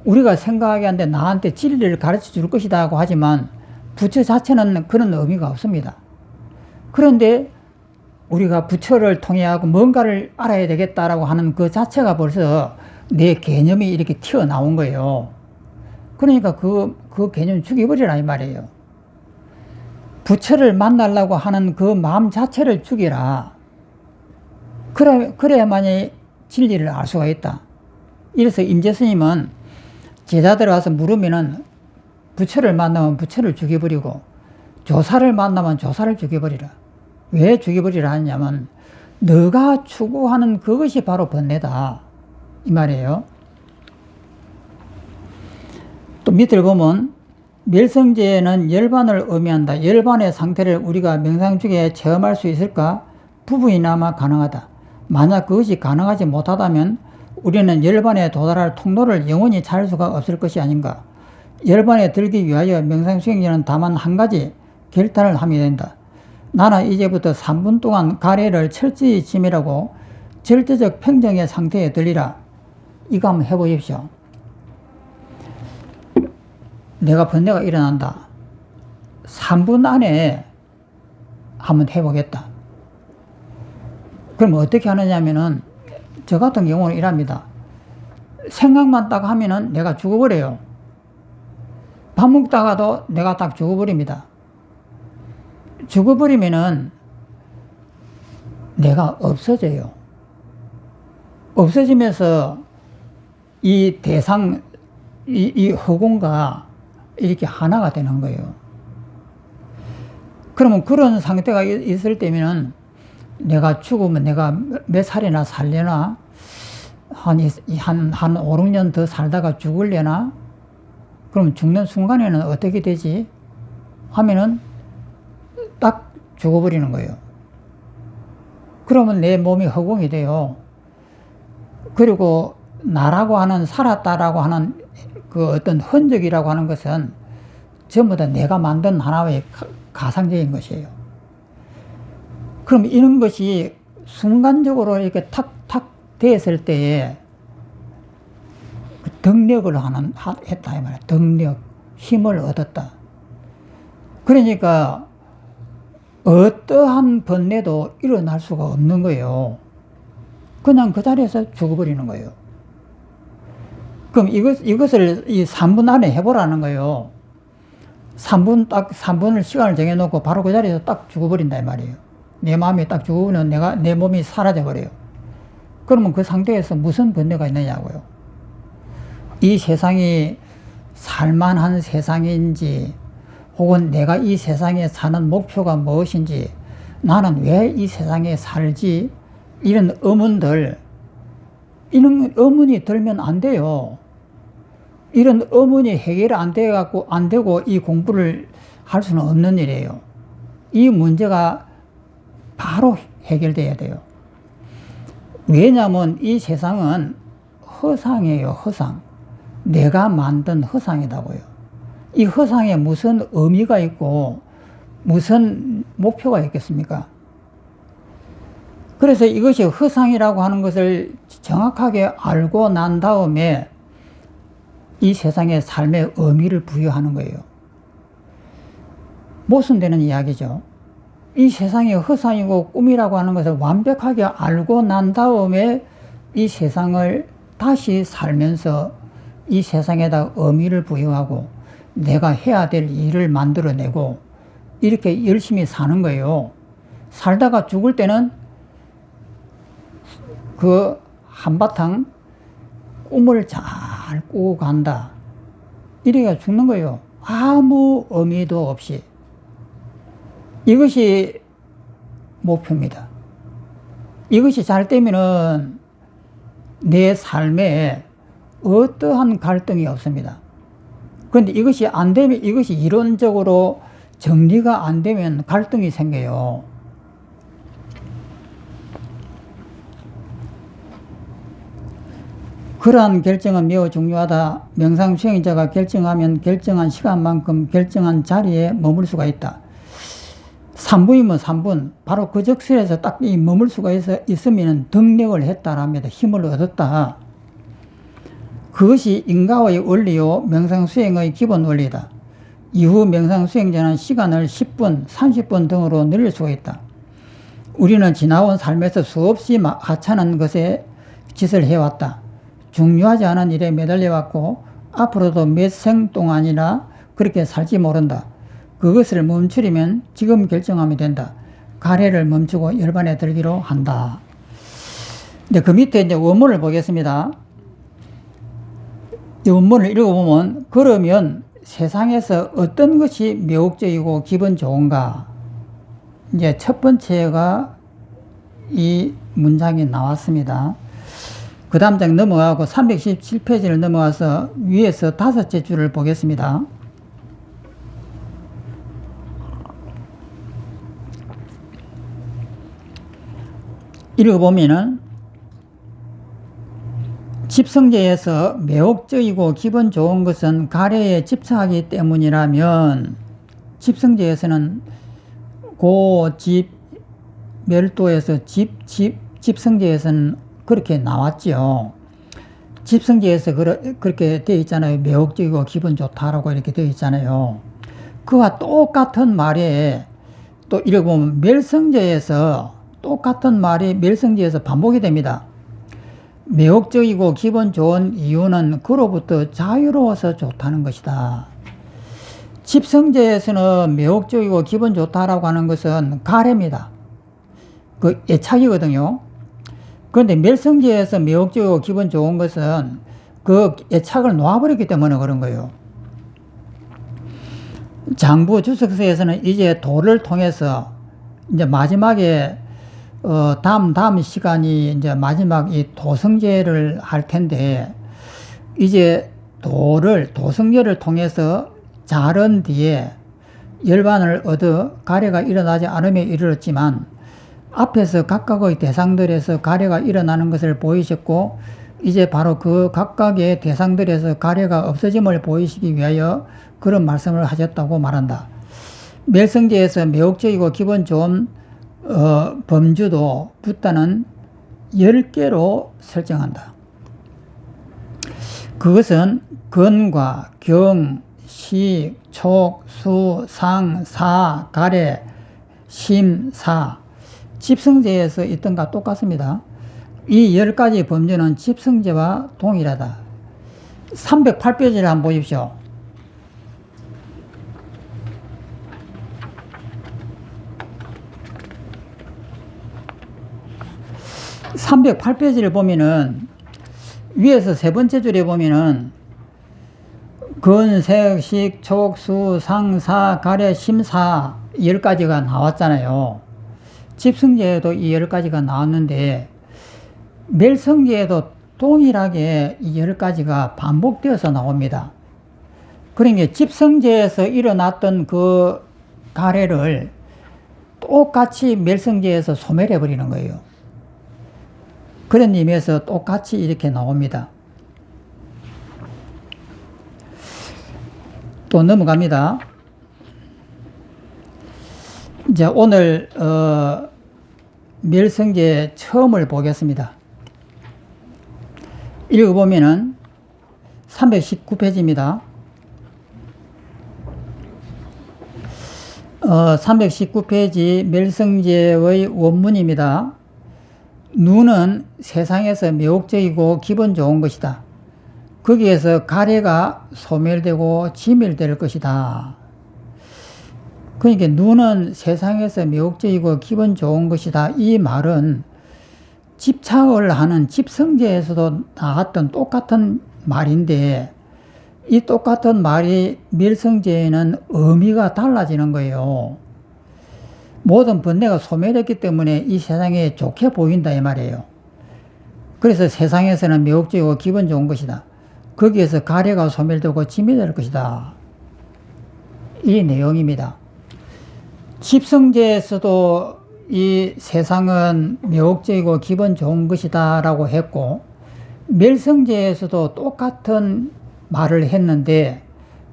우리가 생각하기에 나한테 진리를 가르쳐 줄 것이다 고 하지만 부처 자체는 그런 의미가 없습니다. 그런데 우리가 부처를 통해 하고 뭔가를 알아야 되겠다라고 하는 그 자체가 벌써 내 개념이 이렇게 튀어나온 거예요. 그러니까 그 개념 죽여버리라 이 말이에요. 부처를 만나려고 하는 그 마음 자체를 죽이라. 그래야만이 진리를 알 수가 있다. 이래서 임재스님은 제자들 와서 물으면은 부처를 만나면 부처를 죽여버리고 조사를 만나면 조사를 죽여버리라. 왜 죽여버리라 하냐면 너가 추구하는 그것이 바로 번뇌다 이 말이에요. 또 밑을 보면 멸성제는 열반을 의미한다. 열반의 상태를 우리가 명상 중에 체험할 수 있을까? 부분이나마 가능하다. 만약 그것이 가능하지 못하다면 우리는 열반에 도달할 통로를 영원히 찾을 수가 없을 것이 아닌가. 열반에 들기 위하여 명상 수행자는 다만 한 가지 결단을 하면 된다. 나는 이제부터 3분 동안 가래를 철저히 지밀하고 절대적 평정의 상태에 들리라. 이거 한번 해보십시오. 내가 번뇌가 일어난다. 3분 안에 한번 해보겠다. 그럼 어떻게 하느냐면은 저 같은 경우는 이랍니다. 생각만 딱 하면은 내가 죽어버려요. 밥 먹다가도 내가 딱 죽어버립니다. 죽어버리면은 내가 없어져요. 없어지면서 이 대상, 이 허공과 이렇게 하나가 되는 거예요. 그러면 그런 상태가 있을 때면은 내가 죽으면 내가 몇 살이나 살려나? 한 5, 6년 더 살다가 죽을려나? 그럼 죽는 순간에는 어떻게 되지? 하면은 딱 죽어버리는 거예요. 그러면 내 몸이 허공이 돼요. 그리고 나라고 하는, 살았다라고 하는 그 어떤 흔적이라고 하는 것은 전부 다 내가 만든 하나의 가상적인 것이에요. 그럼 이런 것이 순간적으로 이렇게 탁탁 됐을 때에 덕력을 했다 이 말이야. 덕력, 힘을 얻었다. 그러니까 어떠한 번뇌도 일어날 수가 없는 거예요. 그냥 그 자리에서 죽어버리는 거예요. 그럼 이것을 이 3분 안에 해보라는 거예요. 3분을 시간을 정해놓고 바로 그 자리에서 딱 죽어버린다 이 말이에요. 내 마음이 딱 죽으면 내 몸이 사라져버려요. 그러면 그 상태에서 무슨 번뇌가 있느냐고요. 이 세상이 살만한 세상인지, 혹은 내가 이 세상에 사는 목표가 무엇인지, 나는 왜 이 세상에 살지, 이런 의문들, 이런 의문이 들면 안 돼요. 이런 의문이 해결이 안 되고 이 공부를 할 수는 없는 일이에요. 이 문제가 바로 해결돼야 돼요. 왜냐하면 이 세상은 허상이에요, 허상. 내가 만든 허상이라고요. 이 허상에 무슨 의미가 있고 무슨 목표가 있겠습니까? 그래서 이것이 허상이라고 하는 것을 정확하게 알고 난 다음에 이 세상의 삶의 의미를 부여하는 거예요. 모순되는 이야기죠. 이 세상이 허상이고 꿈이라고 하는 것을 완벽하게 알고 난 다음에 이 세상을 다시 살면서 이 세상에다 의미를 부여하고 내가 해야 될 일을 만들어내고 이렇게 열심히 사는 거예요. 살다가 죽을 때는 그 한바탕 꿈을 잘 꾸고 간다. 이래가 죽는 거예요. 아무 의미도 없이. 이것이 목표입니다. 이것이 잘 되면은 내 삶에 어떠한 갈등이 없습니다. 그런데 이것이 안 되면, 이것이 이론적으로 정리가 안 되면 갈등이 생겨요. 그러한 결정은 매우 중요하다. 명상수행자가 결정하면 결정한 시간만큼 결정한 자리에 머물 수가 있다. 3분이면 3분, 바로 그 적실에서 딱 머물 수가 있으면 득력을 했다랍니다. 힘을 얻었다. 그것이 인가의 원리요, 명상수행의 기본 원리다. 이후 명상수행자는 시간을 10분, 30분 등으로 늘릴 수가 있다. 우리는 지나온 삶에서 수없이 하찮은 것에 짓을 해왔다. 중요하지 않은 일에 매달려왔고 앞으로도 몇 생 동안이나 그렇게 살지 모른다. 그것을 멈추려면 지금 결정하면 된다. 가래를 멈추고 열반에 들기로 한다. 근데 그 밑에 이제 원문을 보겠습니다. 이 원문을 읽어보면, 그러면 세상에서 어떤 것이 매혹적이고 기분 좋은가? 이제 첫 번째가 이 문장이 나왔습니다. 그 다음 장 넘어가고 317페이지를 넘어가서 위에서 5째 줄을 보겠습니다. 읽어보면은, 집성제에서 매혹적이고 기분 좋은 것은 가래에 집착하기 때문이라면, 집성제에서는 집, 멸도에서 집성제에서는 그렇게 나왔죠. 집성제에서 그렇게 되어 있잖아요. 매혹적이고 기분 좋다라고 이렇게 되어 있잖아요. 그와 똑같은 말에 또 읽어보면 멸성제에서 똑같은 말이 멸성제에서 반복이 됩니다. 매혹적이고 기분 좋은 이유는 그로부터 자유로워서 좋다는 것이다. 집성제에서는 매혹적이고 기분 좋다라고 하는 것은 가래입니다. 그 애착이거든요. 그런데 멸성제에서 매혹적이고 기분 좋은 것은 그 애착을 놓아버렸기 때문에 그런 거예요. 장부 주석서에서는 이제 도를 통해서 이제 마지막에 다음 시간이 이제 마지막 이 도성제를 할 텐데, 이제 도성제를 통해서 자른 뒤에 열반을 얻어 가래가 일어나지 않음에 이르렀지만, 앞에서 각각의 대상들에서 가래가 일어나는 것을 보이셨고, 이제 바로 그 각각의 대상들에서 가래가 없어짐을 보이시기 위하여 그런 말씀을 하셨다고 말한다. 멸성제에서 매혹적이고 기분 좋은 범주도 붓다는 10개로 설정한다. 그것은 건과 경, 식, 촉, 수, 상, 사, 가래, 심, 사, 집성제에서 있던 것과 똑같습니다. 이 10가지 범주는 집성제와 동일하다. 308페이지를 한번 보십시오. 308페이지를 보면은 위에서 세 번째 줄에 보면은 건, 색, 식, 촉, 수, 상, 사, 가래, 심, 사 10가지가 나왔잖아요. 집성제에도 이 10가지가 나왔는데 멸성제에도 동일하게 이 10가지가 반복되어서 나옵니다. 그러니까 집성제에서 일어났던 그 가래를 똑같이 멸성제에서 소멸해버리는 거예요. 그런 의미에서 똑같이 이렇게 나옵니다. 또 넘어갑니다. 이제 오늘 멸성제 처음을 보겠습니다. 읽어보면은 319페이지입니다. 319페이지 멸성제의 원문입니다. 눈은 세상에서 매혹적이고 기분 좋은 것이다. 거기에서 가래가 소멸되고 지멸될 것이다. 그러니까 눈은 세상에서 매혹적이고 기분 좋은 것이다. 이 말은 집착을 하는 집성제에서도 나왔던 똑같은 말인데, 이 똑같은 말이 멸성제에는 의미가 달라지는 거예요. 모든 번뇌가 소멸했기 때문에 이 세상에 좋게 보인다 이 말이에요. 그래서 세상에서는 매혹적이고 기분 좋은 것이다. 거기에서 가래가 소멸되고 짐이 될 것이다. 이 내용입니다. 집성제에서도 이 세상은 매혹적이고 기분 좋은 것이다 라고 했고, 멸성제에서도 똑같은 말을 했는데,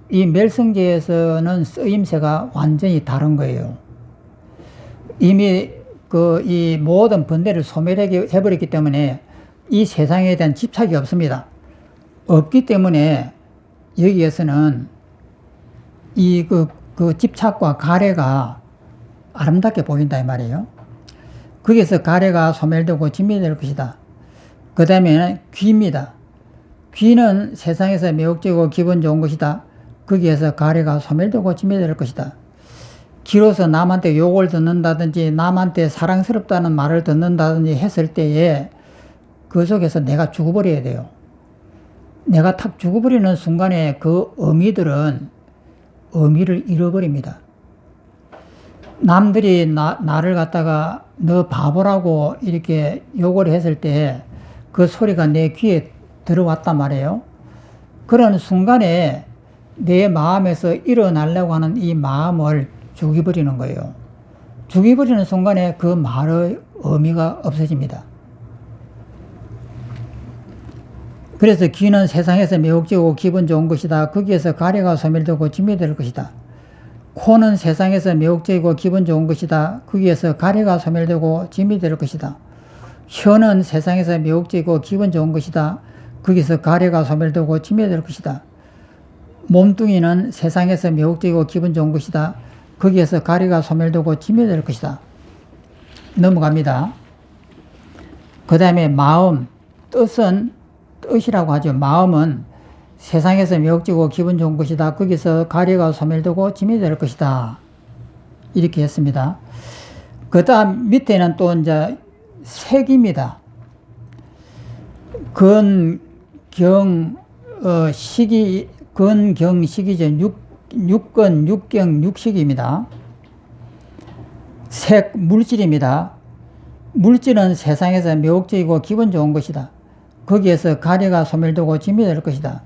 이 멸성제에서는 쓰임새가 완전히 다른 거예요. 이미 이 모든 번뇌를 소멸해버렸기 때문에 이 세상에 대한 집착이 없습니다. 없기 때문에 여기에서는 이 집착과 가래가 아름답게 보인다 이 말이에요. 거기에서 가래가 소멸되고 짐이 될 것이다. 그 다음에는 귀입니다. 귀는 세상에서 매혹적이고 기분 좋은 것이다. 거기에서 가래가 소멸되고 짐이 될 것이다. 귀로서 남한테 욕을 듣는다든지 남한테 사랑스럽다는 말을 듣는다든지 했을 때에 그 속에서 내가 죽어버려야 돼요. 내가 탁 죽어버리는 순간에 그 어미들은 의미를 잃어버립니다. 남들이 나를 갖다가 너 바보라고 이렇게 욕을 했을 때 그 소리가 내 귀에 들어왔단 말이에요. 그런 순간에 내 마음에서 일어나려고 하는 이 마음을 죽여버리는 거예요. 죽여버리는 순간에 그 말의 의미가 없어집니다. 그래서 귀는 세상에서 매혹적이고 기분 좋은 것이다. 거기에서 가래가 소멸되고 짐이 될 것이다. 코는 세상에서 매혹적이고 기분 좋은 것이다. 거기에서 가래가 소멸되고 짐이 될 것이다. 혀는 세상에서 매혹적이고 기분 좋은 것이다. 거기서 가래가 소멸되고 짐이 될 것이다. 몸뚱이는 세상에서 매혹적이고 기분 좋은 것이다. 거기에서 가래가 소멸되고 짐이 될 것이다. 넘어갑니다. 그 다음에 마음, 뜻이라고 하죠. 마음은 세상에서 매혹적이고 기분 좋은 것이다. 거기서 가래가 소멸되고 짐이 될 것이다. 이렇게 했습니다. 그 다음 밑에는 또 이제 색입니다. 건경식이죠. 육경육식입니다. 색, 물질입니다. 물질은 세상에서 매혹적이고 기분 좋은 것이다. 거기에서 가래가 소멸되고 짐이 될 것이다.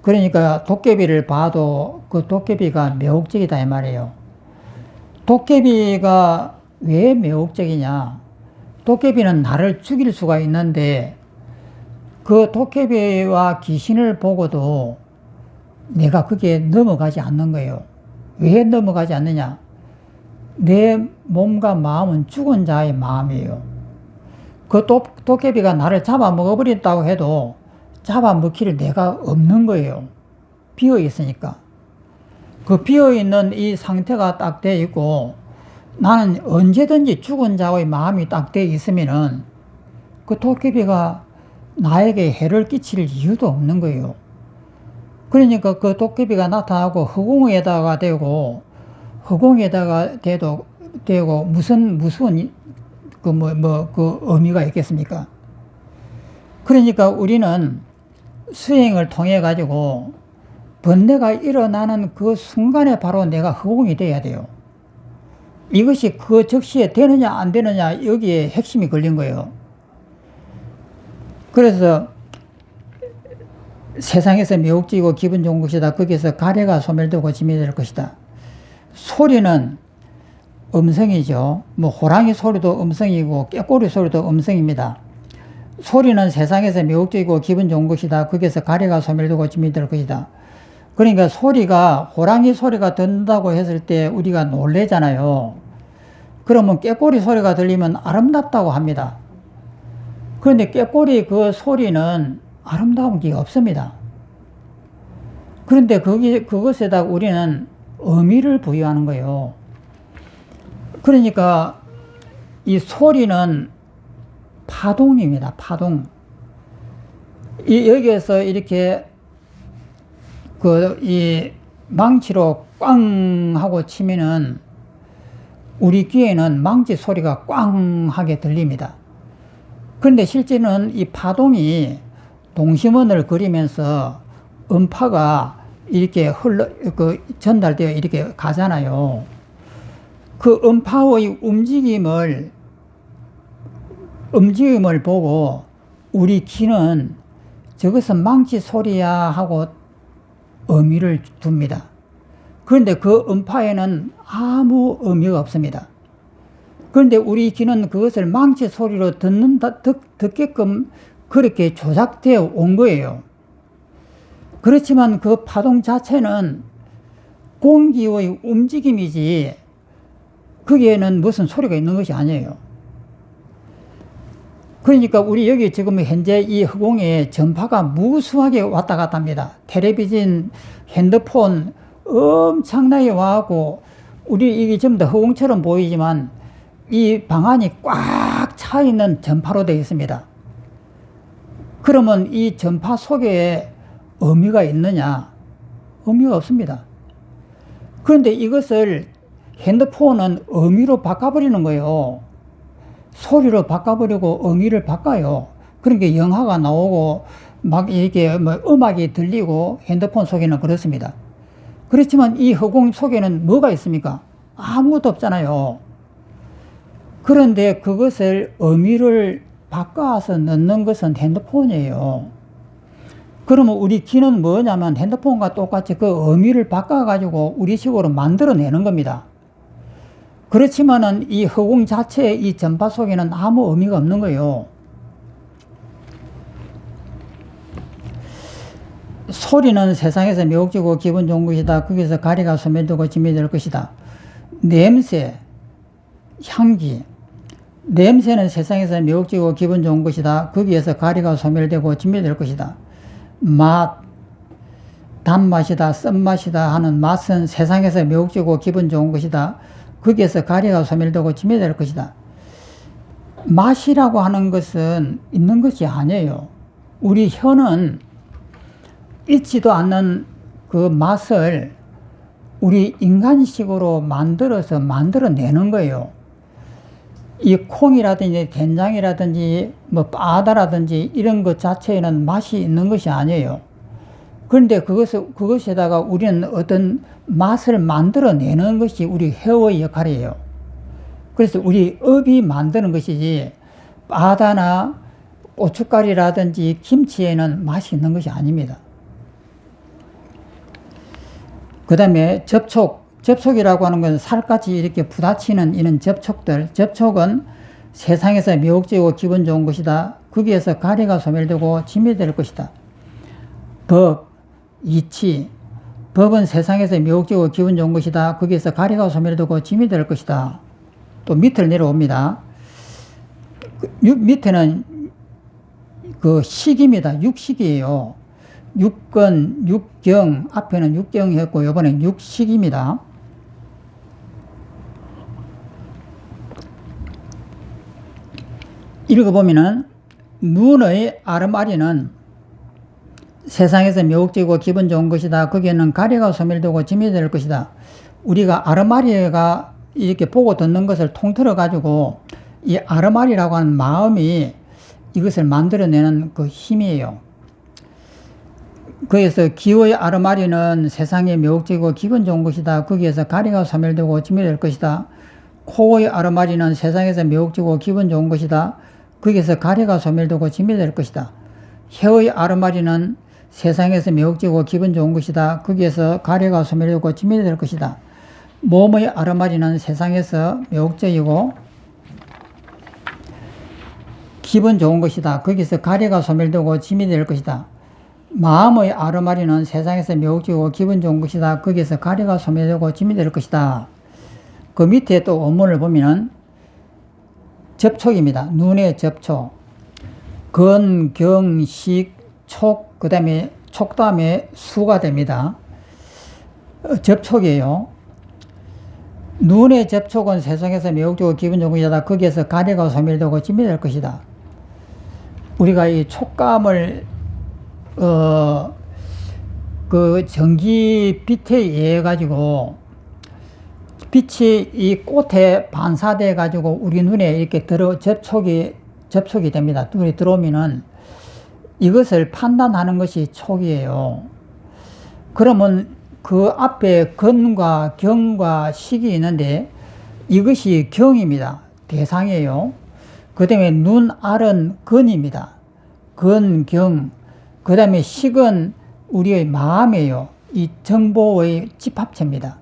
그러니까 도깨비를 봐도 그 도깨비가 매혹적이다 이 말이에요. 도깨비가 왜 매혹적이냐? 도깨비는 나를 죽일 수가 있는데 그 도깨비와 귀신을 보고도 내가 거기에 넘어가지 않는 거예요. 왜 넘어가지 않느냐? 내 몸과 마음은 죽은 자의 마음이에요. 그 도깨비가 나를 잡아먹어버린다고 해도 잡아먹힐 내가 없는 거예요. 비어있으니까. 그 비어있는 이 상태가 딱 돼 있고 나는 언제든지 죽은 자의 마음이 딱 돼 있으면은 그 도깨비가 나에게 해를 끼칠 이유도 없는 거예요. 그러니까 그 도깨비가 나타나고 허공에다가 되고 무슨 그 의미가 있겠습니까? 그러니까 우리는 수행을 통해 가지고 번뇌가 일어나는 그 순간에 바로 내가 허공이 돼야 돼요. 이것이 그 즉시에 되느냐 안 되느냐 여기에 핵심이 걸린 거예요. 그래서 세상에서 매혹적이고 기분 좋은 것이다. 거기에서 가래가 소멸되고 짐이 될 것이다. 소리는 음성이죠. 호랑이 소리도 음성이고 꾀꼬리 소리도 음성입니다. 소리는 세상에서 매혹적이고 기분 좋은 것이다. 거기에서 가래가 소멸되고 짐이 될 것이다. 그러니까 소리가 호랑이 소리가 듣는다고 했을 때 우리가 놀래잖아요. 그러면 꾀꼬리 소리가 들리면 아름답다고 합니다. 그런데 꾀꼬리 그 소리는 아름다운 게 없습니다. 그런데 그것에다 우리는 의미를 부여하는 거예요. 그러니까 이 소리는 파동입니다. 파동. 여기에서 이렇게 이 망치로 꽝 하고 치면은 우리 귀에는 망치 소리가 꽝 하게 들립니다. 그런데 실제는 이 파동이 동심원을 그리면서 음파가 이렇게 전달되어 이렇게 가잖아요. 그 음파의 움직임을 보고 우리 귀는 저것은 망치 소리야 하고 의미를 둡니다. 그런데 그 음파에는 아무 의미가 없습니다. 그런데 우리 귀는 그것을 망치 소리로 듣게끔 그렇게 조작되어 온 거예요. 그렇지만 그 파동 자체는 공기의 움직임이지 거기에는 무슨 소리가 있는 것이 아니에요. 그러니까 우리 여기 지금 현재 이 허공에 전파가 무수하게 왔다 갔다 합니다. 텔레비전, 핸드폰 엄청나게 와갖고 우리 이게 전부 다 허공처럼 보이지만 이 방안이 꽉 차 있는 전파로 되어 있습니다. 그러면 이 전파 속에 의미가 있느냐? 의미가 없습니다. 그런데 이것을 핸드폰은 의미로 바꿔버리는 거예요. 소리로 바꿔버리고 의미를 바꿔요. 그러니까 영화가 나오고 막 이렇게 뭐 음악이 들리고 핸드폰 속에는 그렇습니다. 그렇지만 이 허공 속에는 뭐가 있습니까? 아무것도 없잖아요. 그런데 그것을 의미를 바꿔서 넣는 것은 핸드폰이에요. 그러면 우리 귀는 뭐냐면 핸드폰과 똑같이 그 의미를 바꿔가지고 우리식으로 만들어내는 겁니다. 그렇지만은 이 허공 자체의 이 전파 속에는 아무 의미가 없는 거예요. 소리는 세상에서 매혹지고 기분 좋은 것이다. 거기서 가리가 소멸되고 짐이 될 것이다. 냄새, 향기. 냄새는 세상에서 매혹지고 기분 좋은 것이다. 거기에서 가리가 소멸되고 짐이 될 것이다. 맛, 단맛이다, 쓴맛이다 하는 맛은 세상에서 매혹지고 기분 좋은 것이다. 거기에서 가리가 소멸되고 짐이 될 것이다. 맛이라고 하는 것은 있는 것이 아니에요. 우리 혀는 있지도 않는 그 맛을 우리 인간식으로 만들어내는 거예요. 이 콩이라든지 된장이라든지 뭐 바다라든지 이런 것 자체에는 맛이 있는 것이 아니에요. 그런데 그것에다가 우리는 어떤 맛을 만들어내는 것이 우리 혀의 역할이에요. 그래서 우리 업이 만드는 것이지 바다나 고춧가루라든지 김치에는 맛이 있는 것이 아닙니다. 그 다음에 접촉이라고 하는 것은 살같이 이렇게 부딪히는 이런 접촉들. 접촉은 세상에서 매혹적이고 기분 좋은 것이다. 거기에서 가리가 소멸되고 짐이 될 것이다. 법, 이치. 법은 세상에서 매혹적이고 기분 좋은 것이다. 거기에서 가리가 소멸되고 짐이 될 것이다. 또 밑을 내려옵니다. 밑에는 그 식입니다. 육식이에요. 육건, 육경, 앞에는 육경이 했고 이번엔 육식입니다. 읽어보면은 눈의 아르마리는 세상에서 매혹적이고 기분 좋은 것이다. 거기에는 가리가 소멸되고 짐이 될 것이다. 우리가 아르마리가 이렇게 보고 듣는 것을 통틀어 가지고 이 아르마리라고 하는 마음이 이것을 만들어내는 그 힘이에요. 그래서 기의 아르마리는 세상에 매혹적이고 기분 좋은 것이다. 거기에서 가리가 소멸되고 짐이 될 것이다. 코의 아르마리는 세상에서 매혹적이고 기분 좋은 것이다. 거기에서 가리가 소멸되고 짐이 될 것이다. 혀의 아르마리는 세상에서 매혹적이고 기분 좋은 것이다. 거기에서 가리가 소멸되고 짐이 될 것이다. 몸의 아르마리는 세상에서 매혹적이고 기분 좋은 것이다. 거기서 가리가 소멸되고 짐이 될 것이다. 마음의 아르마리는 세상에서 매혹적이고 기분 좋은 것이다. 거기에서 가리가 소멸되고 짐이 될 것이다. 그 밑에 또 원문을 보면은 접촉입니다. 눈의 접촉. 건, 경, 식, 촉, 그 다음에 촉 다음에 수가 됩니다. 접촉이에요. 눈의 접촉은 세상에서 매혹적이고 기분 좋은 것이다. 거기에서 가리가 소멸되고 짐이 될 것이다. 우리가 이 촉감을 그 전기빛에 의해 가지고 빛이 이 꽃에 반사돼 가지고 우리 눈에 이렇게 접촉이 됩니다. 눈이 들어오면은 이것을 판단하는 것이 촉이에요. 그러면 그 앞에 건과 경과 식이 있는데 이것이 경입니다. 대상이에요. 그 다음에 눈, 알은 건입니다. 근, 경, 그 다음에 식은 우리의 마음이에요. 이 정보의 집합체입니다.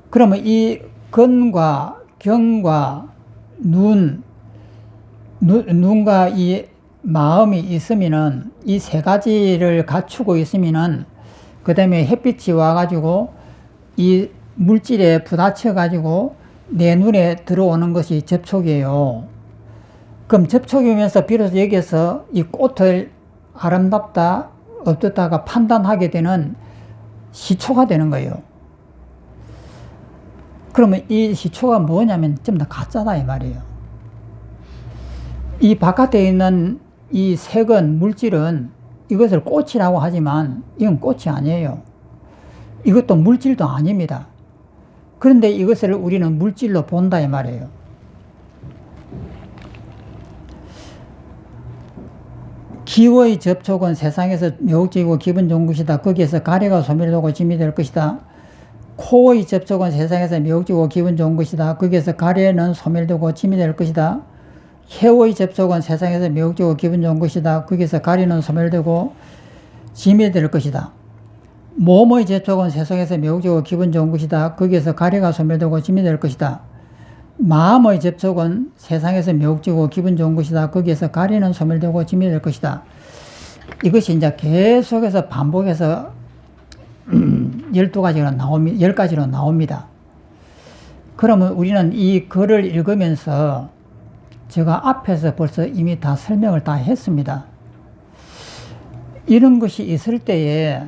그러면 이 근과 경과 눈과 이 마음이 있으면은, 이 세 가지를 갖추고 있으면은, 그 다음에 햇빛이 와가지고 이 물질에 부딪혀가지고 내 눈에 들어오는 것이 접촉이에요. 그럼 접촉이면서 비로소 여기에서 이 꽃을 아름답다, 어떻다가 판단하게 되는 시초가 되는 거예요. 그러면 이 시초가 뭐냐면 전부 다 가짜다 이 말이에요. 이 바깥에 있는 이 색은, 물질은 이것을 꽃이라고 하지만 이건 꽃이 아니에요. 이것도 물질도 아닙니다. 그런데 이것을 우리는 물질로 본다 이 말이에요. 기워의 접촉은 세상에서 매혹적이고 기분 좋은 것이다. 거기에서 가래가 소멸되고 짐이 될 것이다. 코의 접촉은 세상에서 매혹적이고 기분 좋은 것이다. 거기에서 가래는 소멸되고 짐이 될 것이다. 혀의 접촉은 세상에서 매혹적이고 기분 좋은 것이다. 거기에서 가래는 소멸되고 짐이 될 것이다. 몸의 접촉은 세상에서 매혹적이고 기분 좋은 것이다. 거기에서 가래가 소멸되고 짐이 될 것이다. 마음의 접촉은 세상에서 매혹적이고 기분 좋은 것이다. 거기에서 가래는 소멸되고 짐이 될 것이다. 이것이 이제 계속해서 반복해서 12가지로 나옵니다. 10가지로 나옵니다. 그러면 우리는 이 글을 읽으면서 제가 앞에서 벌써 이미 다 설명을 다 했습니다. 이런 것이 있을 때에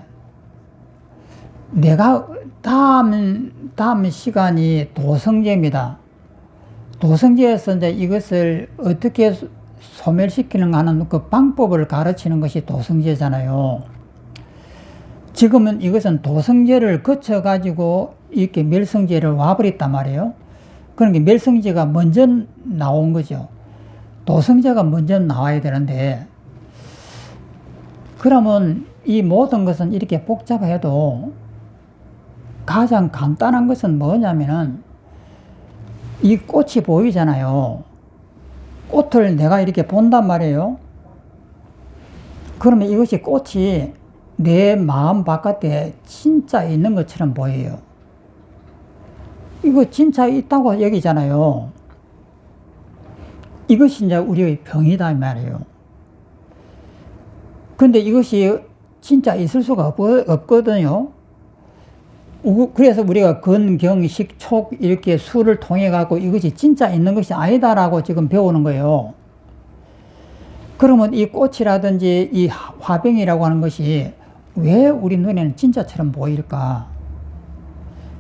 내가 다음 시간이 도성제입니다. 도성제에서 이제 이것을 어떻게 소멸시키는가 하는 그 방법을 가르치는 것이 도성제잖아요. 지금은 이것은 도성제를 거쳐가지고 이렇게 멸성제를 와버렸단 말이에요. 그러니까 멸성제가 먼저 나온 거죠. 도성제가 먼저 나와야 되는데, 그러면 이 모든 것은 이렇게 복잡해도 가장 간단한 것은 뭐냐면은 이 꽃이 보이잖아요. 꽃을 내가 이렇게 본단 말이에요. 그러면 이것이 꽃이 내 마음 바깥에 진짜 있는 것처럼 보여요. 이거 진짜 있다고 여기잖아요. 이것이 이제 우리의 병이다 이 말이에요. 근데 이것이 진짜 있을 수가 없거든요. 그래서 우리가 근, 경, 식, 촉 이렇게 수를 통해 갖고 이것이 진짜 있는 것이 아니다라고 지금 배우는 거예요. 그러면 이 꽃이라든지 이 화병이라고 하는 것이 왜 우리 눈에는 진짜처럼 보일까?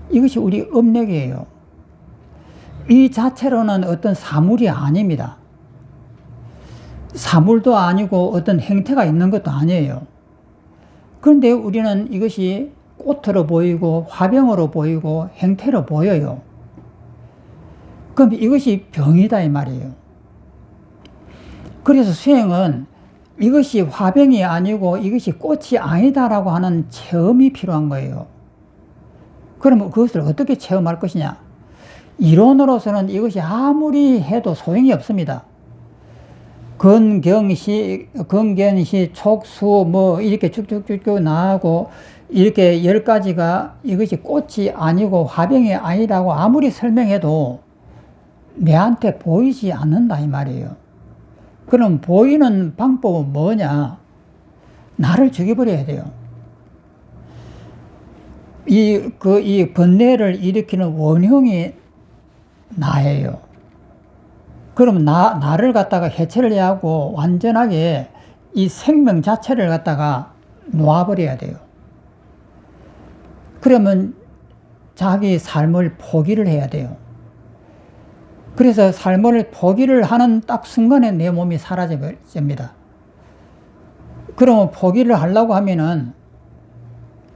이것이 우리 업력이에요. 이 자체로는 어떤 사물이 아닙니다. 사물도 아니고 어떤 행태가 있는 것도 아니에요. 그런데 우리는 이것이 꽃으로 보이고 화병으로 보이고 행태로 보여요. 그럼 이것이 병이다 이 말이에요. 그래서 수행은 이것이 화병이 아니고 이것이 꽃이 아니다라고 하는 체험이 필요한 거예요. 그러면 그것을 어떻게 체험할 것이냐? 이론으로서는 이것이 아무리 해도 소용이 없습니다. 근경시, 촉수, 이렇게 쭉쭉쭉쭉 나가고, 이렇게 10가지가 이것이 꽃이 아니고 화병이 아니라고 아무리 설명해도 내한테 보이지 않는다, 이 말이에요. 그럼 보이는 방법은 뭐냐? 나를 죽여버려야 돼요. 이 번뇌를 일으키는 원흉이 나예요. 그럼 나를 갖다가 해체를 해야 하고 완전하게 이 생명 자체를 갖다가 놓아버려야 돼요. 그러면 자기 삶을 포기를 해야 돼요. 그래서 삶을 포기를 하는 딱 순간에 내 몸이 사라집니다. 그러면 포기를 하려고 하면은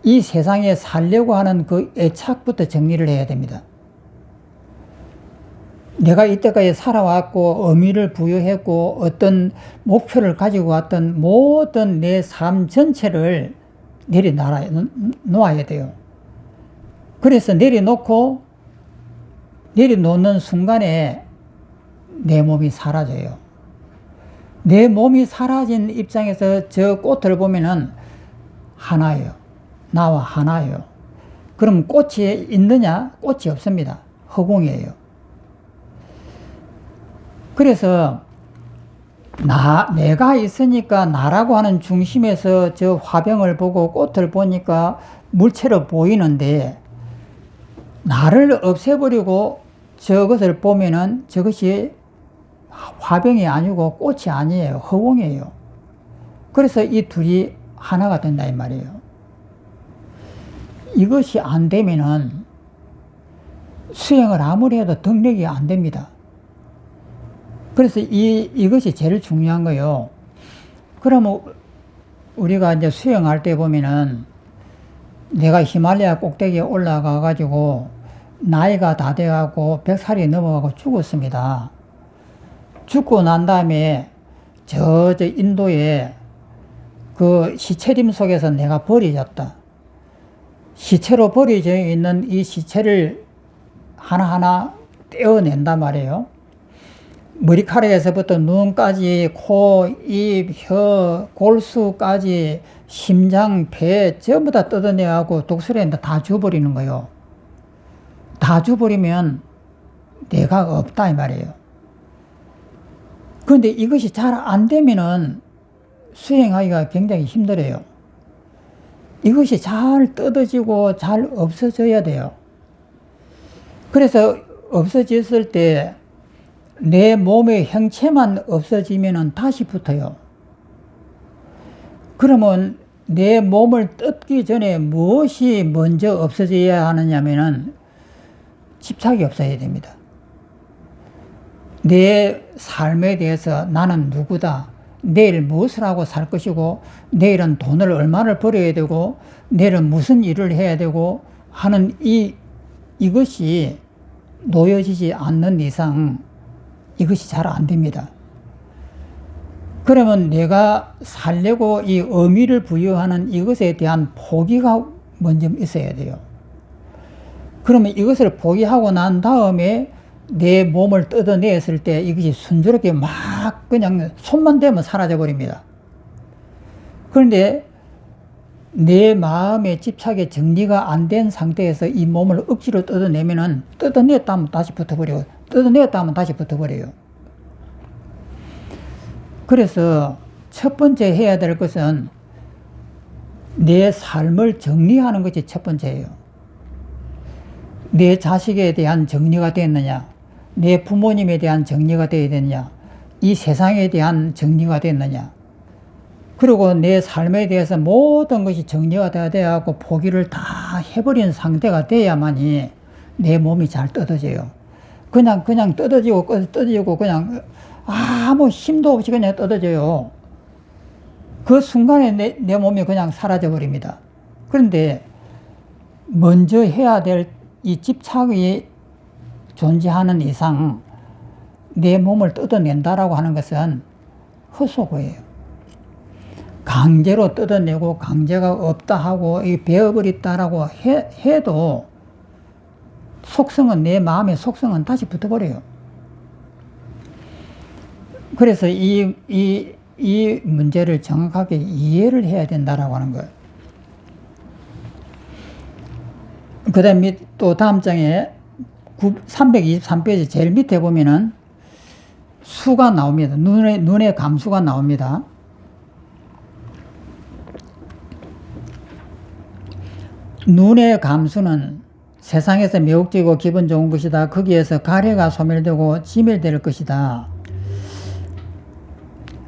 이 세상에 살려고 하는 그 애착부터 정리를 해야 됩니다. 내가 이때까지 살아왔고 의미를 부여했고 어떤 목표를 가지고 왔던 모든 내 삶 전체를 내려놓아야 돼요. 그래서 내려놓는 순간에 내 몸이 사라져요. 내 몸이 사라진 입장에서 저 꽃을 보면은 하나예요. 나와 하나예요. 그럼 꽃이 있느냐? 꽃이 없습니다. 허공이에요. 그래서 내가 있으니까 나라고 하는 중심에서 저 화병을 보고 꽃을 보니까 물체로 보이는데, 나를 없애버리고 저것을 보면은 저것이 화병이 아니고 꽃이 아니에요. 허공이에요. 그래서 이 둘이 하나가 된다 이 말이에요. 이것이 안 되면은 수행을 아무리 해도 덕력이 안 됩니다. 그래서 이것이 제일 중요한 거예요. 그러면 우리가 이제 수행할 때 보면은 내가 히말라야 꼭대기에 올라가 가지고 나이가 다 돼가고 100살이 넘어가고 죽었습니다. 죽고 난 다음에 저 인도에 그 시체림 속에서 내가 버려졌다. 시체로 버려져 있는 이 시체를 하나하나 떼어낸단 말이에요. 머리카락에서부터 눈까지, 코, 입, 혀, 골수까지, 심장, 배 전부 다 뜯어내고 독수리에 다 줘버리는 거예요. 다 줘버리면 내가 없다 이 말이에요. 그런데 이것이 잘 안 되면은 수행하기가 굉장히 힘들어요. 이것이 잘 뜯어지고 잘 없어져야 돼요. 그래서 없어졌을 때 내 몸의 형체만 없어지면은 다시 붙어요. 그러면 내 몸을 뜯기 전에 무엇이 먼저 없어져야 하느냐면은 집착이 없어야 됩니다. 내 삶에 대해서 나는 누구다, 내일 무엇을 하고 살 것이고, 내일은 돈을 얼마를 벌어야 되고, 내일은 무슨 일을 해야 되고 하는 이것이 놓여지지 않는 이상 이것이 잘 안 됩니다. 그러면 내가 살려고 이 의미를 부여하는 이것에 대한 포기가 먼저 있어야 돼요. 그러면 이것을 포기하고 난 다음에 내 몸을 뜯어냈을 때 이것이 순조롭게 막 그냥 손만 대면 사라져 버립니다. 그런데 내 마음의 집착에 정리가 안 된 상태에서 이 몸을 억지로 뜯어내면은 뜯어냈다 하면 다시 붙어버리고 뜯어냈다 하면 다시 붙어버려요. 그래서 첫 번째 해야 될 것은 내 삶을 정리하는 것이 첫 번째예요. 내 자식에 대한 정리가 됐느냐, 내 부모님에 대한 정리가 되어야 되느냐, 이 세상에 대한 정리가 됐느냐, 그리고 내 삶에 대해서 모든 것이 정리가 돼야 하고 포기를 다 해버린 상태가 돼야만이 내 몸이 잘 뜯어져요. 그냥 뜯어지고 그냥 아무 힘도 없이 그냥 뜯어져요. 그 순간에 내 몸이 그냥 사라져 버립니다. 그런데 먼저 해야 될 이 집착이 존재하는 이상 내 몸을 뜯어낸다라고 하는 것은 헛소고예요. 강제로 뜯어내고 강제가 없다 하고 베어버렸다라고 해도 속성은, 내 마음의 속성은 다시 붙어버려요. 그래서 이 문제를 정확하게 이해를 해야 된다라고 하는 거예요. 그 다음에 또 다음 장에 323페이지 제일 밑에 보면은 수가 나옵니다. 눈의 감수가 나옵니다. 눈의 감수는 세상에서 매혹적이고 기분 좋은 것이다. 거기에서 가래가 소멸되고 지멸될 것이다.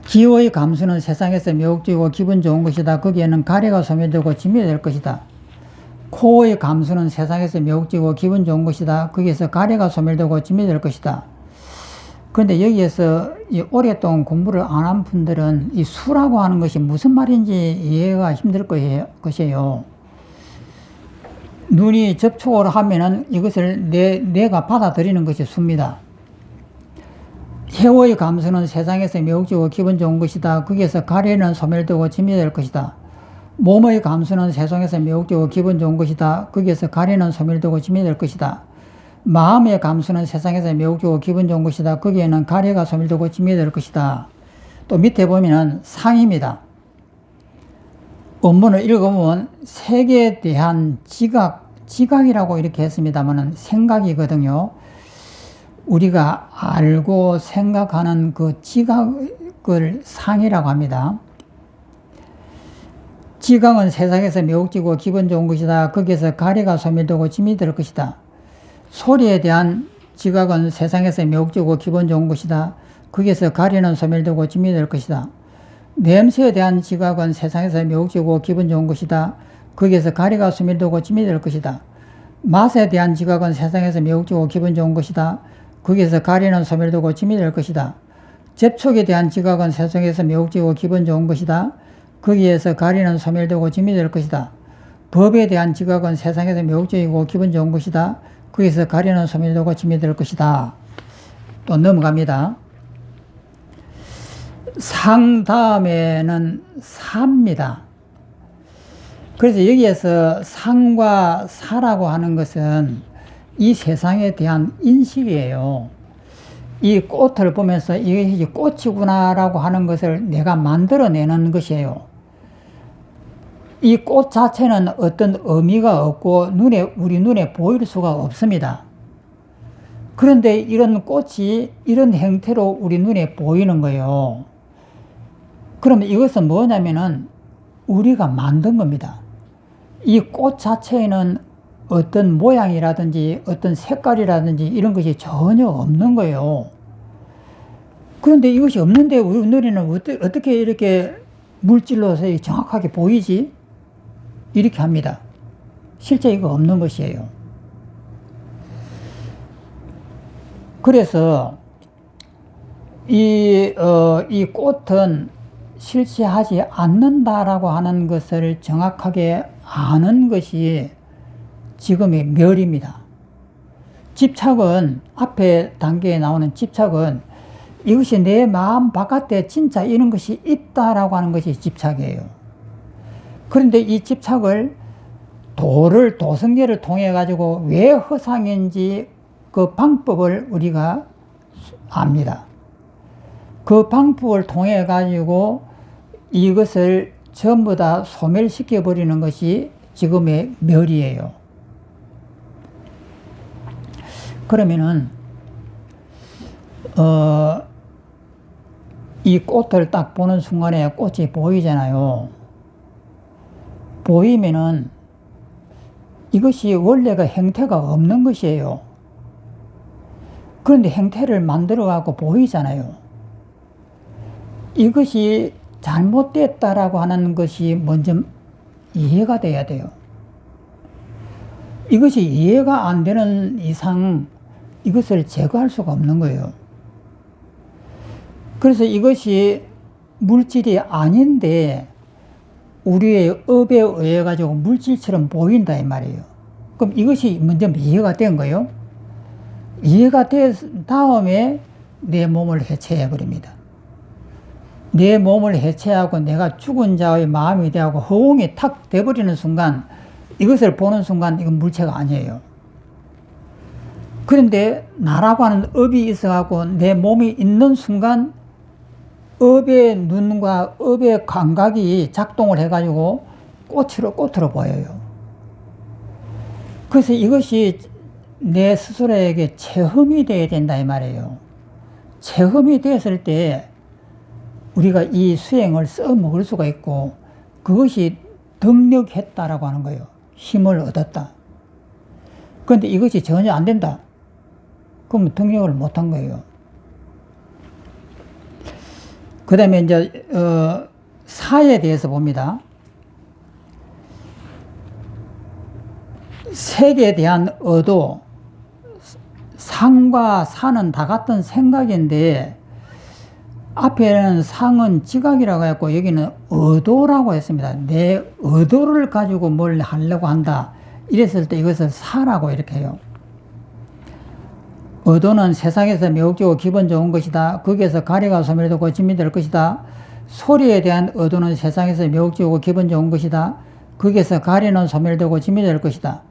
기호의 감수는 세상에서 매혹적이고 기분 좋은 것이다. 거기에는 가래가 소멸되고 지멸될 것이다. 코의 감수는 세상에서 매혹적이고 기분 좋은 것이다. 거기에서 가래가 소멸되고 지멸될 것이다. 그런데 여기에서 오랫동안 공부를 안 한 분들은 이 수라고 하는 것이 무슨 말인지 이해가 힘들 것이에요. 눈이 접촉을 하면은 이것을 내가 받아들이는 것이 수입니다. 혀의 감수는 세상에서 매혹적이고 기분 좋은 것이다. 거기에서 가래는 소멸되고 지멸될 것이다. 몸의 감수는 세상에서 매혹적이고 기분 좋은 것이다. 거기에서 가래는 소멸되고 지멸될 것이다. 마음의 감수는 세상에서 매혹적이고 기분 좋은 것이다. 거기에는 가래가 소멸되고 지멸될 것이다. 또 밑에 보면은 상입니다. 원문을 읽어보면 색에 대한 지각이라고 이렇게 했습니다만은 생각이거든요. 우리가 알고 생각하는 그 지각을 상이라고 합니다. 지각은 세상에서 매혹지고 기분 좋은 것이다. 거기에서 가리가 소멸되고 짐이 될 것이다. 소리에 대한 지각은 세상에서 매혹지고 기분 좋은 것이다. 거기에서 가리는 소멸되고 짐이 될 것이다. 냄새에 대한 지각은 세상에서 매혹지고 기분 좋은 것이다. 거기에서 가리가 소멸되고 짐이 될 것이다. 맛에 대한 지각은 세상에서 매혹지고 기분 좋은 것이다. 거기에서 가리는 소멸되고 짐이 될 것이다. 접촉에 대한 지각은 세상에서 매혹지고 기분 좋은 것이다. 거기에서 가리는 소멸되고 짐이 될 것이다. 법에 대한 지각은 세상에서 매혹적이고 기분 좋은 것이다. 거기에서 가리는 소멸되고 짐이 될 것이다. 또 넘어갑니다. 상 다음에는 사입니다. 그래서 여기에서 상과 사라고 하는 것은 이 세상에 대한 인식이에요. 이 꽃을 보면서 이것이 꽃이구나라고 하는 것을 내가 만들어내는 것이에요. 이 꽃 자체는 어떤 의미가 없고 우리 눈에 보일 수가 없습니다. 그런데 이런 꽃이 이런 형태로 우리 눈에 보이는 거예요. 그러면 이것은 뭐냐면은 우리가 만든 겁니다. 이 꽃 자체에는 어떤 모양이라든지 어떤 색깔이라든지 이런 것이 전혀 없는 거예요. 그런데 이것이 없는데 우리 눈에는 어떻게 이렇게 물질로서 정확하게 보이지? 이렇게 합니다. 실제 이거 없는 것이에요. 그래서 이 꽃은 실체하지 않는다라고 하는 것을 정확하게 아는 것이 지금의 멸입니다. 집착은, 앞에 단계에 나오는 집착은 이것이 내 마음 바깥에 진짜 이런 것이 있다라고 하는 것이 집착이에요. 그런데 이 집착을 도성계를 통해 가지고 왜 허상인지 그 방법을 우리가 압니다. 그 방법을 통해 가지고 이것을 전부 다 소멸시켜 버리는 것이 지금의 멸이에요. 그러면은 이 꽃을 딱 보는 순간에 꽃이 보이잖아요. 보이면은 이것이 원래가 형태가 없는 것이에요. 그런데 형태를 만들어 갖고 보이잖아요. 이것이 잘못됐다라고 하는 것이 먼저 이해가 돼야 돼요. 이것이 이해가 안 되는 이상 이것을 제거할 수가 없는 거예요. 그래서 이것이 물질이 아닌데 우리의 업에 의해 가지고 물질처럼 보인다 이 말이에요. 그럼 이것이 먼저 이해가 된 거예요. 이해가 된 다음에 내 몸을 해체해 버립니다. 내 몸을 해체하고 내가 죽은 자의 마음이 되고 허공이 탁 돼버리는 순간, 이것을 보는 순간 이건 물체가 아니에요. 그런데 나라고 하는 업이 있어갖고 내 몸이 있는 순간 업의 눈과 업의 감각이 작동을 해가지고 꽃으로 보여요. 그래서 이것이 내 스스로에게 체험이 돼야 된다 이 말이에요. 체험이 됐을 때 우리가 이 수행을 써먹을 수가 있고 그것이 덕력했다라고 하는 거예요. 힘을 얻었다. 그런데 이것이 전혀 안 된다. 그러면 덕력을 못한 거예요. 그 다음에 이제 사에 대해서 봅니다. 색에 대한 의도, 상과 사는 다 같은 생각인데 앞에는 상은 지각이라고 했고 여기는 의도라고 했습니다. 내 의도를 가지고 뭘 하려고 한다. 이랬을 때 이것을 사라고 이렇게 해요. 의도는 세상에서 매혹지고 기분 좋은 것이다. 거기에서 가리가 소멸되고 짐이 될 것이다. 소리에 대한 의도는 세상에서 매혹지고 기분 좋은 것이다. 거기에서 가리는 소멸되고 짐이 될 것이다.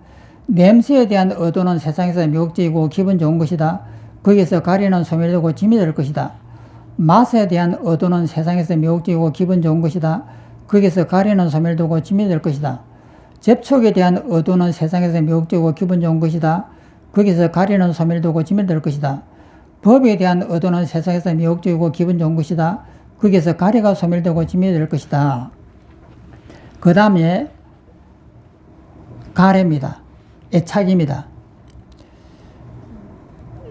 냄새에 대한 의도는 세상에서 매혹지고 기분 좋은 것이다. 거기에서 가리는 소멸되고 짐이 될 것이다. 맛에 대한 의도는 세상에서 매혹적이고 기분 좋은 것이다. 거기서 가리는 소멸 두고 짐이 될 것이다. 접촉에 대한 의도는 세상에서 매혹적이고 기분 좋은 것이다. 거기서 가리는 소멸 두고 짐이 될 것이다. 법에 대한 의도는 세상에서 매혹적이고 기분 좋은 것이다. 거기서 가리가 소멸되고 짐이 될 것이다. 그 다음에 가래입니다. 애착입니다.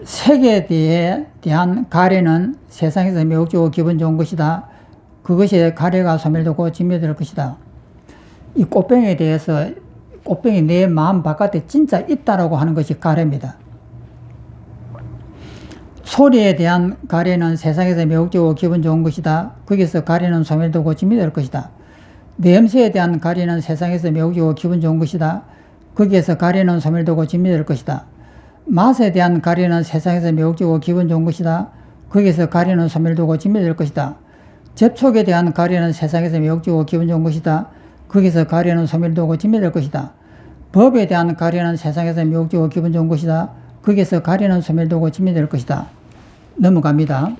색에 대한 가래는 세상에서 매혹적이고 기분 좋은 것이다. 그것이 가래가 소멸되고 짐이 될 것이다. 이 꽃병에 대해서 꽃병이 내 마음 바깥에 진짜 있다라고 하는 것이 가래입니다. 소리에 대한 가래는 세상에서 매혹적이고 기분 좋은 것이다. 거기서 가래는 소멸되고 짐이 될 것이다. 냄새에 대한 가래는 세상에서 매혹적이고 기분 좋은 것이다. 거기에서 가래는 소멸되고 짐이 될 것이다. 맛에 대한 가래는 세상에서 매혹적이고 기분 좋은 것이다. 거기에서 가래는 소멸되고 짐이 될 것이다. 접촉에 대한 가래는 세상에서 매혹적이고 기분 좋은 것이다. 거기서 가래는 소멸되고 짐이 될 것이다. 법에 대한 가래는 세상에서 매혹적이고 기분 좋은 것이다. 거기에서 가래는 소멸되고 짐이 될 것이다. 넘어갑니다.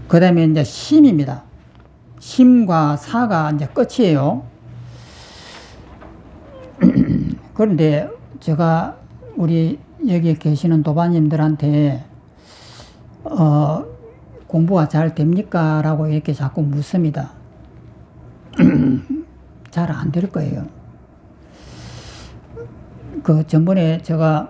그 다음에 이제 심입니다. 심과 사가 이제 끝이에요. 그런데 제가 우리 여기 계시는 도반님들한테 공부가 잘 됩니까? 라고 이렇게 자꾸 묻습니다. 잘 안 될 거예요. 그 전번에 제가